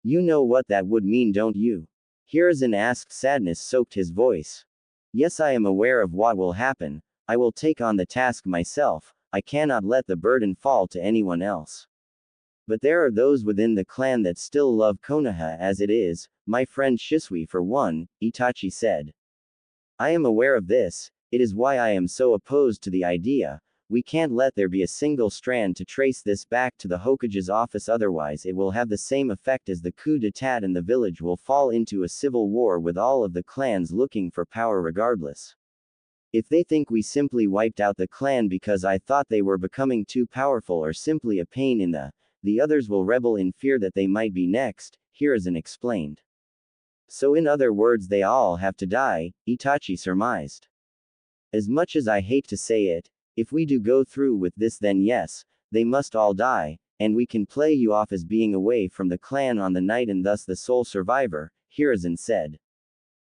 [SPEAKER 1] You know what that would mean, don't you? Hiruzen asked, sadness soaked his voice. Yes, I am aware of what will happen, I will take on the task myself, I cannot let the burden fall to anyone else. But there are those within the clan that still love Konoha as it is, my friend Shisui for one, Itachi said. I am aware of this, it is why I am so opposed to the idea. We can't let there be a single strand to trace this back to the Hokage's office, otherwise it will have the same effect as the coup d'etat and the village will fall into a civil war with all of the clans looking for power regardless. If they think we simply wiped out the clan because I thought they were becoming too powerful or simply a pain in the the others will rebel in fear that they might be next, Hiruzen explained. So in other words they all have to die, Itachi surmised. As much as I hate to say it, if we do go through with this then yes, they must all die, and we can play you off as being away from the clan on the night and thus the sole survivor, Hiruzen said.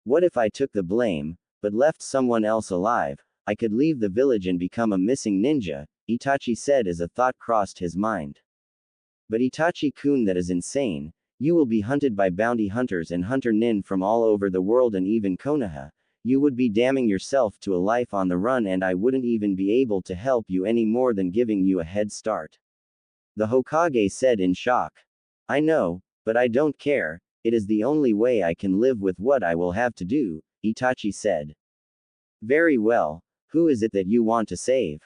[SPEAKER 1] What if I took the blame, but left someone else alive? I could leave the village and become a missing ninja, Itachi said as a thought crossed his mind. But Itachi-kun, that is insane. You will be hunted by bounty hunters and hunter nin from all over the world and even Konoha. You would be damning yourself to a life on the run and I wouldn't even be able to help you any more than giving you a head start. The Hokage said in shock. I know, but I don't care, it is the only way I can live with what I will have to do, Itachi said. Very well, who is it that you want to save?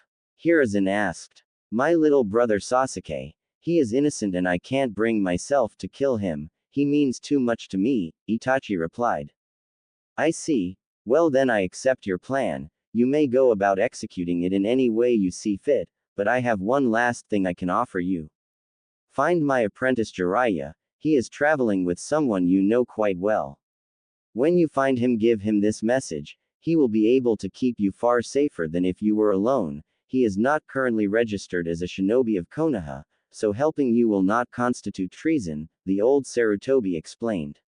[SPEAKER 1] Hiruzen asked. My little brother Sasuke. He is innocent and I can't bring myself to kill him, he means too much to me, Itachi replied. I see. Well then I accept your plan, you may go about executing it in any way you see fit, but I have one last thing I can offer you. Find my apprentice Jiraiya, he is traveling with someone you know quite well. When you find him give him this message, he will be able to keep you far safer than if you were alone. He is not currently registered as a shinobi of Konoha, so helping you will not constitute treason, the old Sarutobi explained.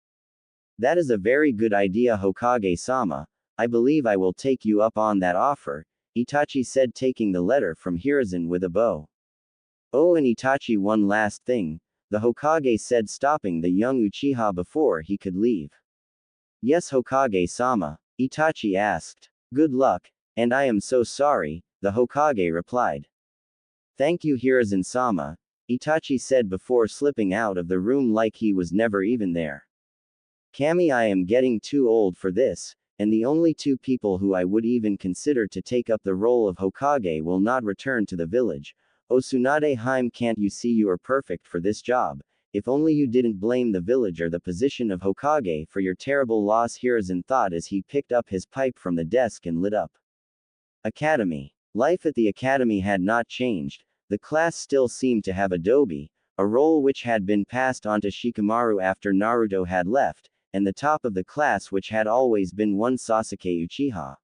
[SPEAKER 1] That is a very good idea Hokage-sama, I believe I will take you up on that offer, Itachi said taking the letter from Hiruzen with a bow. Oh and Itachi one last thing, the Hokage said stopping the young Uchiha before he could leave. Yes Hokage-sama, Itachi asked. Good luck, and I am so sorry, the Hokage replied. Thank you Hiruzen-sama, Itachi said before slipping out of the room like he was never even there. Kami, I am getting too old for this, and the only two people who I would even consider to take up the role of Hokage will not return to the village. Oh Tsunade Haim, can't you see you are perfect for this job? If only you didn't blame the village or the position of Hokage for your terrible loss, Hiruzen thought as he picked up his pipe from the desk and lit up. Academy. Life at the academy had not changed. The class still seemed to have Adobe, a role which had been passed on to Shikamaru after Naruto had left, and the top of the class which had always been one Sasuke Uchiha.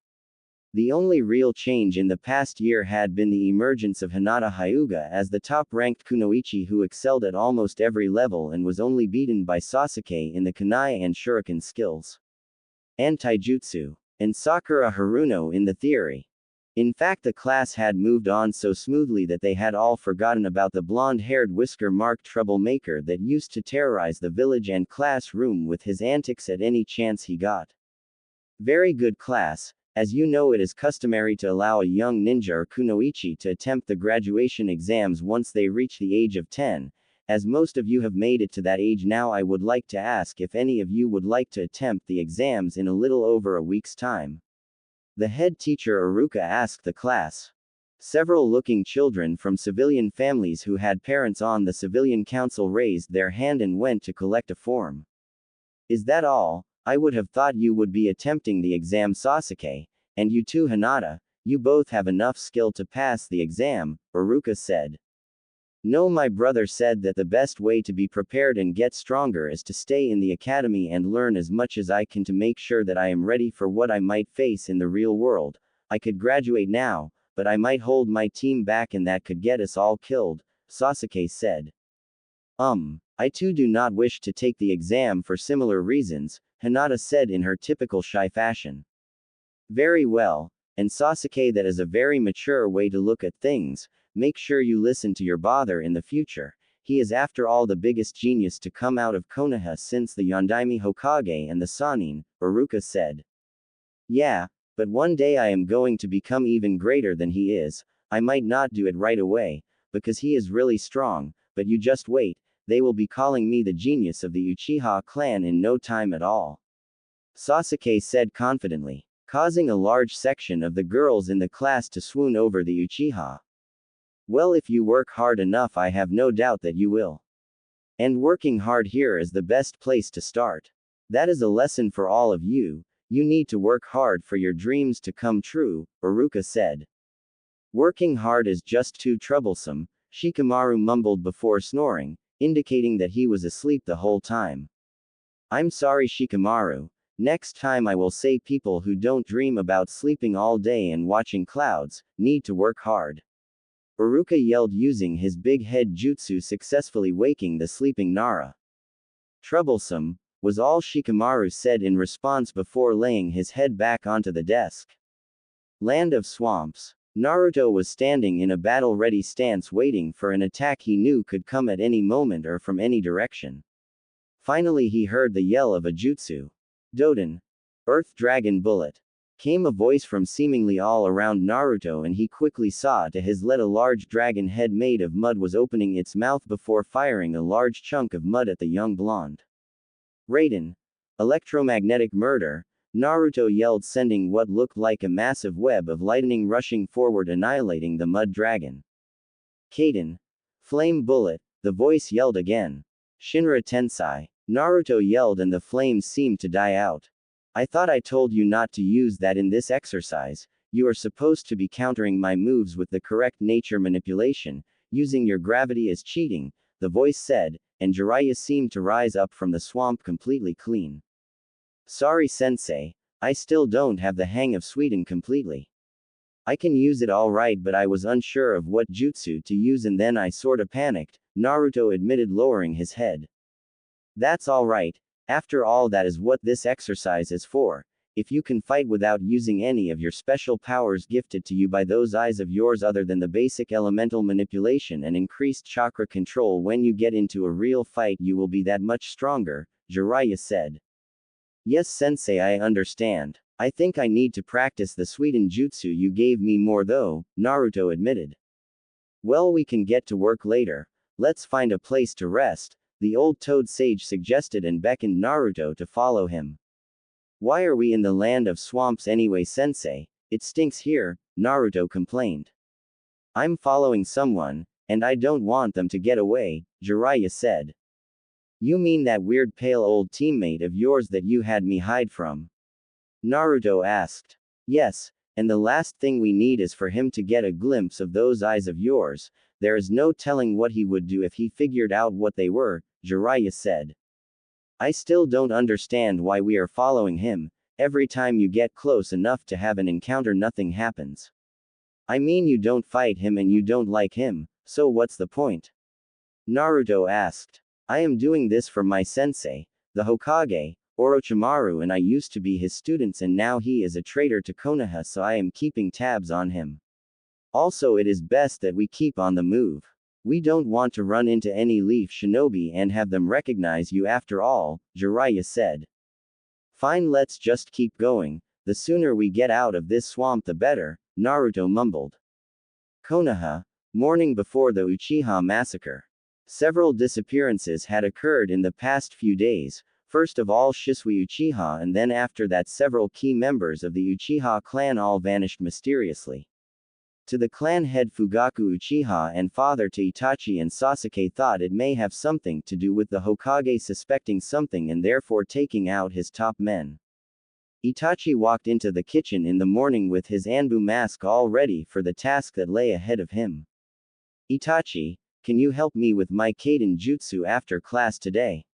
[SPEAKER 1] The only real change in the past year had been the emergence of Hinata Hyuga as the top-ranked kunoichi who excelled at almost every level and was only beaten by Sasuke in the kunai and shuriken skills, and taijutsu, and Sakura Haruno in the theory. In fact, the class had moved on so smoothly that they had all forgotten about the blonde-haired whisker-marked troublemaker that used to terrorize the village and classroom with his antics at any chance he got. Very good class. As you know, it is customary to allow a young ninja or kunoichi to attempt the graduation exams once they reach the age of 10. As most of you have made it to that age now, I would like to ask if any of you would like to attempt the exams in a little over a week's time. The head teacher Iruka asked the class. Several looking children from civilian families who had parents on the civilian council raised their hand and went to collect a form. Is that all? I would have thought you would be attempting the exam Sasuke, and you too Hinata, you both have enough skill to pass the exam, Iruka said. No, my brother said that the best way to be prepared and get stronger is to stay in the academy and learn as much as I can to make sure that I am ready for what I might face in the real world. I could graduate now, but I might hold my team back and that could get us all killed, Sasuke said. I too do not wish to take the exam for similar reasons, Hinata said in her typical shy fashion. Very well, and Sasuke, that is a very mature way to look at things. Make sure you listen to your father in the future. He is after all the biggest genius to come out of Konoha since the Yondaime Hokage and the Sannin, Iruka said. Yeah, but one day I am going to become even greater than he is. I might not do it right away, because he is really strong, but you just wait, they will be calling me the genius of the Uchiha clan in no time at all. Sasuke said confidently, causing a large section of the girls in the class to swoon over the Uchiha. Well, if you work hard enough, I have no doubt that you will. And working hard here is the best place to start. That is a lesson for all of you. You need to work hard for your dreams to come true, Iruka said. Working hard is just too troublesome. Shikamaru mumbled before snoring, indicating that he was asleep the whole time. I'm sorry, Shikamaru. Next time I will say people who don't dream about sleeping all day and watching clouds need to work hard. Iruka yelled, using his big head jutsu, successfully waking the sleeping Nara. Troublesome, was all Shikamaru said in response before laying his head back onto the desk. Land of Swamps. Naruto was standing in a battle-ready stance, waiting for an attack he knew could come at any moment or from any direction. Finally he heard the yell of a jutsu. Doden. Earth Dragon Bullet. Came a voice from seemingly all around Naruto, and he quickly saw to his left a large dragon head made of mud was opening its mouth before firing a large chunk of mud at the young blonde. Raiden. Electromagnetic Murder. Naruto yelled, sending what looked like a massive web of lightning rushing forward, annihilating the mud dragon. Kaden. Flame Bullet. The voice yelled again. Shinra Tensei. Naruto yelled, and the flames seemed to die out. I thought I told you not to use that in this exercise. You are supposed to be countering my moves with the correct nature manipulation. Using your gravity as cheating, the voice said, and Jiraiya seemed to rise up from the swamp completely clean. Sorry, sensei. I still don't have the hang of Suiden completely. I can use it alright, but I was unsure of what jutsu to use and then I sorta panicked, Naruto admitted, lowering his head. That's alright. After all, that is what this exercise is for. If you can fight without using any of your special powers gifted to you by those eyes of yours other than the basic elemental manipulation and increased chakra control, when you get into a real fight you will be that much stronger, Jiraiya said. Yes, sensei, I understand. I think I need to practice the Suiden jutsu you gave me more though, Naruto admitted. Well, we can get to work later. Let's find a place to rest, the old toad sage suggested and beckoned Naruto to follow him. Why are we in the land of swamps anyway, sensei? It stinks here, Naruto complained. I'm following someone, and I don't want them to get away, Jiraiya said. You mean that weird pale old teammate of yours that you had me hide from? Naruto asked. Yes, and the last thing we need is for him to get a glimpse of those eyes of yours. There is no telling what he would do if he figured out what they were, Jiraiya said. I still don't understand why we are following him. Every time you get close enough to have an encounter, nothing happens. I mean, you don't fight him and you don't like him, so what's the point? Naruto asked. I am doing this for my sensei, the Hokage, Orochimaru, and I used to be his students and now he is a traitor to Konoha, so I am keeping tabs on him. Also, it is best that we keep on the move. We don't want to run into any Leaf Shinobi and have them recognize you after all, Jiraiya said. Fine, let's just keep going. The sooner we get out of this swamp the better, Naruto mumbled. Konoha. Morning before the Uchiha massacre. Several disappearances had occurred in the past few days, first of all Shisui Uchiha, and then after that several key members of the Uchiha clan all vanished mysteriously. To the clan head Fugaku Uchiha and father to Itachi and Sasuke thought it may have something to do with the Hokage suspecting something and therefore taking out his top men. Itachi walked into the kitchen in the morning with his Anbu mask all ready for the task that lay ahead of him. Itachi, can you help me with my Kaden jutsu after class today?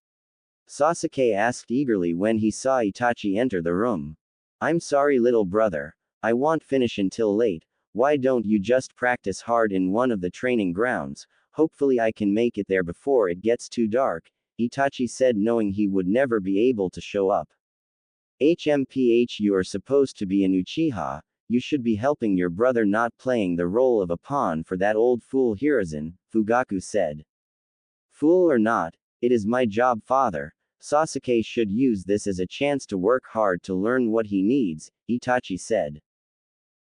[SPEAKER 1] Sasuke asked eagerly when he saw Itachi enter the room. I'm sorry, little brother. I won't finish until late. Why don't you just practice hard in one of the training grounds? Hopefully I can make it there before it gets too dark, Itachi said, knowing he would never be able to show up. HMPH, you are supposed to be an Uchiha. You should be helping your brother, not playing the role of a pawn for that old fool Hiruzen, Fugaku said. Fool or not, it is my job, father. Sasuke should use this as a chance to work hard to learn what he needs, Itachi said.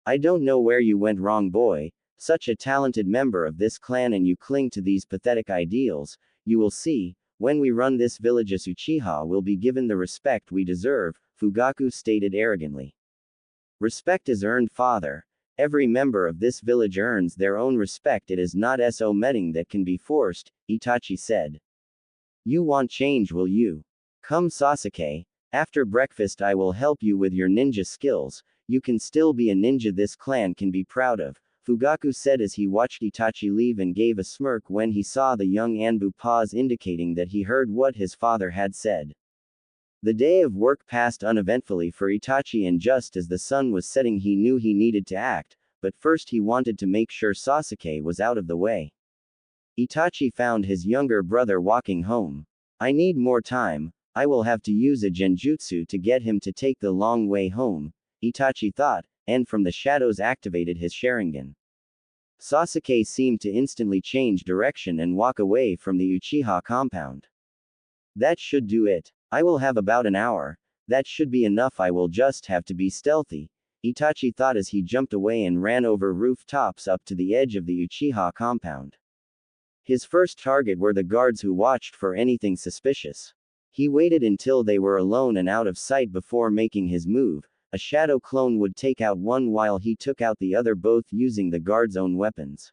[SPEAKER 1] I don't know where you went wrong, boy. Such a talented member of this clan and you cling to these pathetic ideals. You will see, when we run this village as Uchiha will be given the respect we deserve, Fugaku stated arrogantly. Respect is earned, father. Every member of this village earns their own respect. It is not so meeting that can be forced, Itachi said. You want change, will you? Come, Sasuke. After breakfast I will help you with your ninja skills. You can still be a ninja this clan can be proud of, Fugaku said as he watched Itachi leave and gave a smirk when he saw the young Anbu pause, indicating that he heard what his father had said. The day of work passed uneventfully for Itachi, and just as the sun was setting he knew he needed to act, but first he wanted to make sure Sasuke was out of the way. Itachi found his younger brother walking home. I need more time, I will have to use a genjutsu to get him to take the long way home, Itachi thought, and from the shadows activated his Sharingan. Sasuke seemed to instantly change direction and walk away from the Uchiha compound. That should do it. I will have about an hour. That should be enough. I will just have to be stealthy, Itachi thought as he jumped away and ran over rooftops up to the edge of the Uchiha compound. His first target were the guards who watched for anything suspicious. He waited until they were alone and out of sight before making his move. A shadow clone would take out one while he took out the other, both using the guards' own weapons.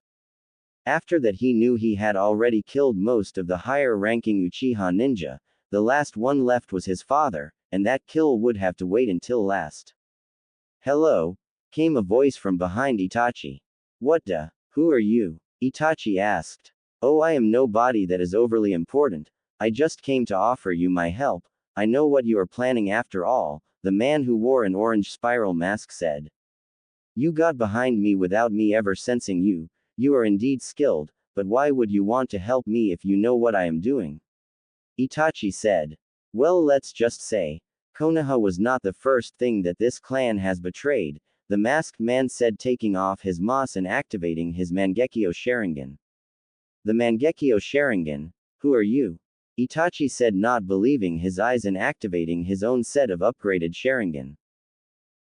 [SPEAKER 1] After that he knew he had already killed most of the higher-ranking Uchiha ninja. The last one left was his father, and that kill would have to wait until last. Hello? Came a voice from behind Itachi. What the? Who are you? Itachi asked. Oh, I am nobody that is overly important. I just came to offer you my help. I know what you are planning after all, the man who wore an orange spiral mask said. You got behind me without me ever sensing you. You are indeed skilled, but why would you want to help me if you know what I am doing? Itachi said. Well, let's just say, Konoha was not the first thing that this clan has betrayed, the masked man said, taking off his mask and activating his Mangekyo Sharingan. The Mangekyo Sharingan? Who are you? Itachi said, not believing his eyes and activating his own set of upgraded Sharingan.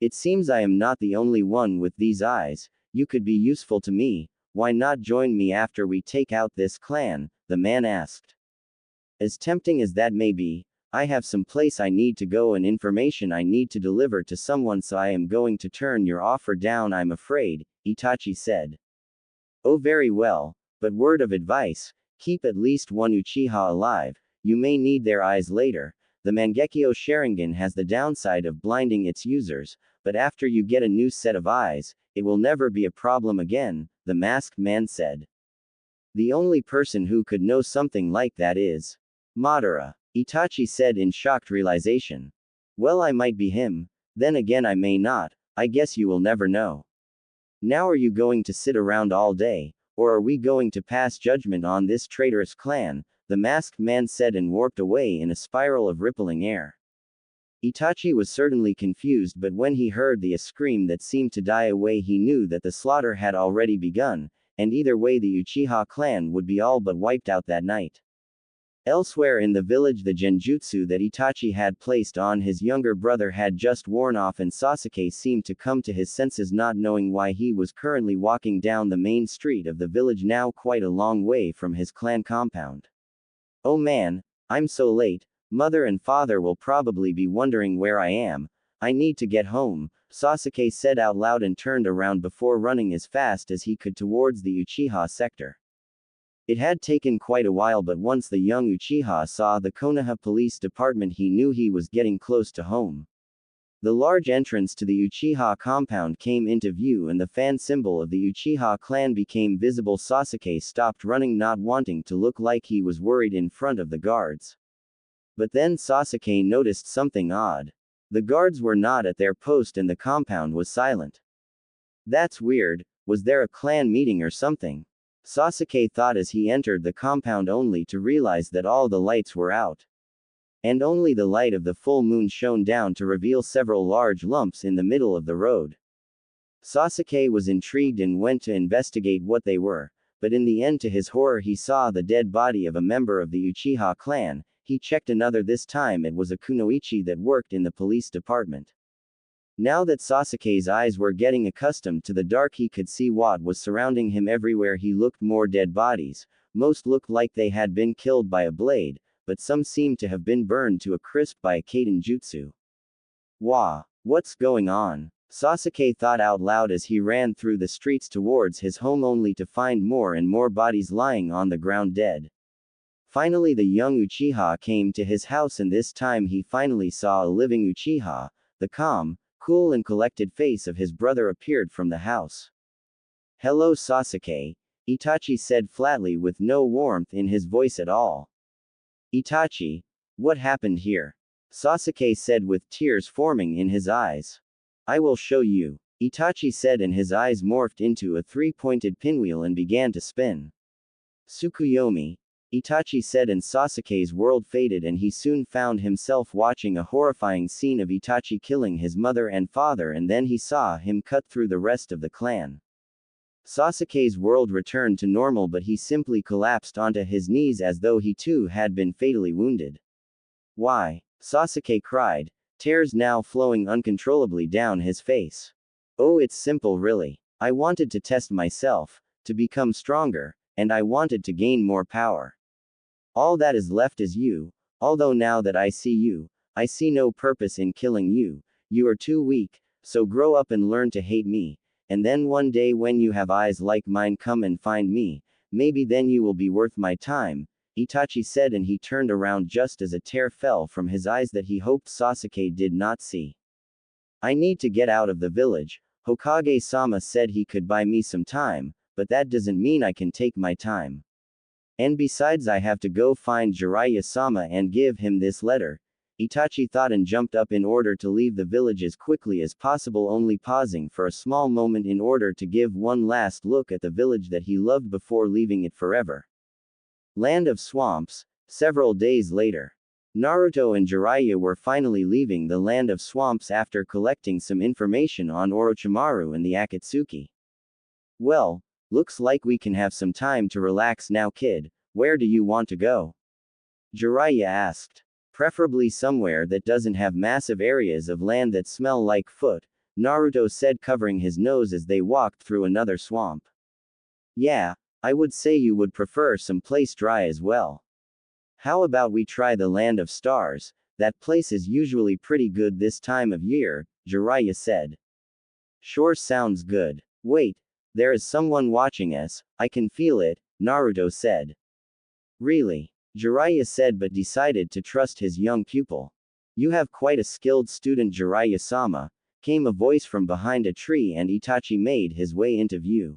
[SPEAKER 1] It seems I am not the only one with these eyes. You could be useful to me. Why not join me after we take out this clan? The man asked. As tempting as that may be, I have some place I need to go and information I need to deliver to someone, so I am going to turn your offer down, I'm afraid, Itachi said. Oh, very well, but word of advice, keep at least one Uchiha alive, you may need their eyes later. The Mangekyo Sharingan has the downside of blinding its users, but after you get a new set of eyes, it will never be a problem again, the masked man said. The only person who could know something like that is Madara, Itachi said in shocked realization. Well, I might be him, then again I may not, I guess you will never know. Now are you going to sit around all day, or are we going to pass judgment on this traitorous clan? The masked man said and warped away in a spiral of rippling air. Itachi was certainly confused, but when he heard the scream that seemed to die away he knew that the slaughter had already begun, and either way the Uchiha clan would be all but wiped out that night. Elsewhere in the village, the genjutsu that Itachi had placed on his younger brother had just worn off, and Sasuke seemed to come to his senses, not knowing why he was currently walking down the main street of the village, now quite a long way from his clan compound. Oh man, I'm so late, mother and father will probably be wondering where I am. I need to get home, Sasuke said out loud and turned around before running as fast as he could towards the Uchiha sector. It had taken quite a while, but once the young Uchiha saw the Konoha police department he knew he was getting close to home. The large entrance to the Uchiha compound came into view and the fan symbol of the Uchiha clan became visible. Sasuke stopped running, not wanting to look like he was worried in front of the guards. But then Sasuke noticed something odd. The guards were not at their post and the compound was silent. That's weird, was there a clan meeting or something? Sasuke thought as he entered the compound, only to realize that all the lights were out. And only the light of the full moon shone down to reveal several large lumps in the middle of the road. Sasuke was intrigued and went to investigate what they were, but in the end, to his horror, he saw the dead body of a member of the Uchiha clan. He checked another, this time it was a kunoichi that worked in the police department. Now that Sasuke's eyes were getting accustomed to the dark, he could see what was surrounding him. Everywhere he looked, more dead bodies. Most looked like they had been killed by a blade, but some seemed to have been burned to a crisp by a Kaiden jutsu. Wah! What's going on? Sasuke thought out loud as he ran through the streets towards his home, only to find more and more bodies lying on the ground dead. Finally, the young Uchiha came to his house, and this time he finally saw a living Uchiha. The calm, cool and collected face of his brother appeared from the house. Hello Sasuke, Itachi said flatly with no warmth in his voice at all. Itachi, what happened here? Sasuke said with tears forming in his eyes. I will show you, Itachi said, and his eyes morphed into a three-pointed pinwheel and began to spin. Tsukuyomi, Itachi said, and Sasuke's world faded and he soon found himself watching a horrifying scene of Itachi killing his mother and father, and then he saw him cut through the rest of the clan. Sasuke's world returned to normal, but he simply collapsed onto his knees as though he too had been fatally wounded. Why? Sasuke cried, tears now flowing uncontrollably down his face. Oh, it's simple really. I wanted to test myself, to become stronger, and I wanted to gain more power. All that is left is you, although now that I see you, I see no purpose in killing you. You are too weak, so grow up and learn to hate me, and then one day when you have eyes like mine, come and find me, maybe then you will be worth my time, Itachi said, and he turned around just as a tear fell from his eyes that he hoped Sasuke did not see. I need to get out of the village. Hokage-sama said he could buy me some time, but that doesn't mean I can take my time. And besides, I have to go find Jiraiya-sama and give him this letter. Itachi thought and jumped up in order to leave the village as quickly as possible, only pausing for a small moment in order to give one last look at the village that he loved before leaving it forever. Land of Swamps. Several days later, Naruto and Jiraiya were finally leaving the Land of Swamps after collecting some information on Orochimaru and the Akatsuki. Well, looks like we can have some time to relax now, kid. Where do you want to go? Jiraiya asked. Preferably somewhere that doesn't have massive areas of land that smell like foot, Naruto said, covering his nose as they walked through another swamp. Yeah, I would say you would prefer some place dry as well. How about we try the Land of Stars? That place is usually pretty good this time of year, Jiraiya said. Sure, sounds good. Wait, there is someone watching us, I can feel it, Naruto said. Really? Jiraiya said, but decided to trust his young pupil. You have quite a skilled student, Jiraiya-sama, came a voice from behind a tree, and Itachi made his way into view.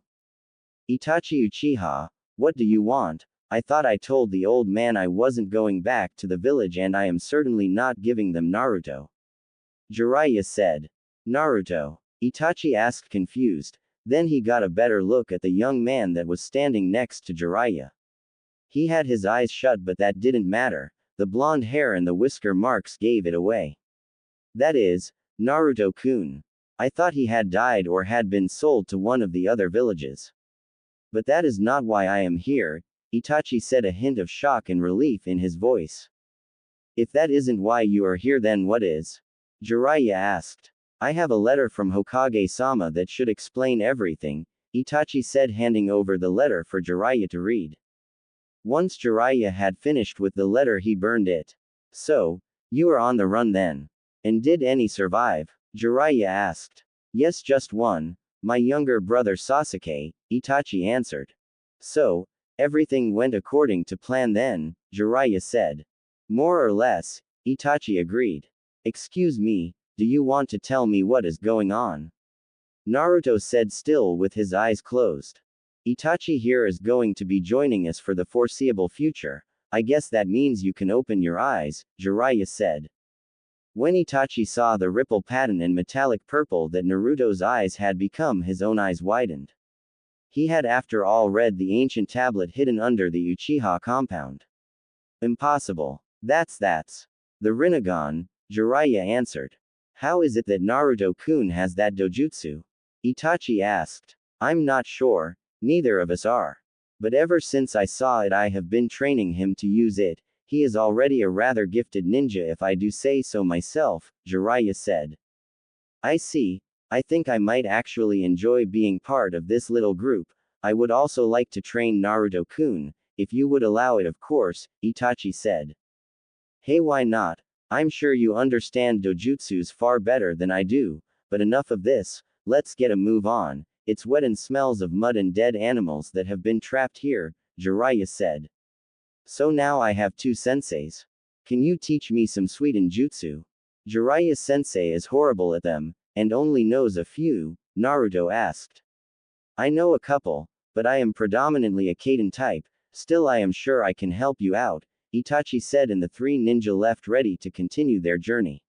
[SPEAKER 1] Itachi Uchiha, what do you want? I thought I told the old man I wasn't going back to the village, and I am certainly not giving them Naruto. Jiraiya said. Naruto? Itachi asked, confused. Then he got a better look at the young man that was standing next to Jiraiya. He had his eyes shut, but that didn't matter. The blonde hair and the whisker marks gave it away. That is, Naruto-kun. I thought he had died or had been sold to one of the other villages. But that is not why I am here, Itachi said, a hint of shock and relief in his voice. If that isn't why you are here, then what is? Jiraiya asked. I have a letter from Hokage-sama that should explain everything, Itachi said, handing over the letter for Jiraiya to read. Once Jiraiya had finished with the letter, he burned it. So, you are on the run then? And did any survive? Jiraiya asked. Yes, just one. My younger brother Sasuke, Itachi answered. So, everything went according to plan then, Jiraiya said. More or less, Itachi agreed. Excuse me, do you want to tell me what is going on? Naruto said, still with his eyes closed. Itachi here is going to be joining us for the foreseeable future. I guess that means you can open your eyes, Jiraiya said. When Itachi saw the ripple pattern in metallic purple that Naruto's eyes had become, his own eyes widened. He had after all read the ancient tablet hidden under the Uchiha compound. Impossible. That's the Rinnegan, Jiraiya answered. How is it that Naruto-kun has that dojutsu? Itachi asked. I'm not sure, neither of us are. But ever since I saw it, I have been training him to use it. He is already a rather gifted ninja, if I do say so myself, Jiraiya said. I see. I think I might actually enjoy being part of this little group. I would also like to train Naruto-kun, if you would allow it, of course, Itachi said. Hey, why not? I'm sure you understand dojutsus far better than I do, but enough of this, let's get a move on. It's wet and smells of mud and dead animals that have been trapped here, Jiraiya said. So now I have two senseis. Can you teach me some Suiten jutsu? Jiraiya's sensei is horrible at them, and only knows a few, Naruto asked. I know a couple, but I am predominantly a Kaden type, still I am sure I can help you out, Itachi said, and the three ninja left ready to continue their journey.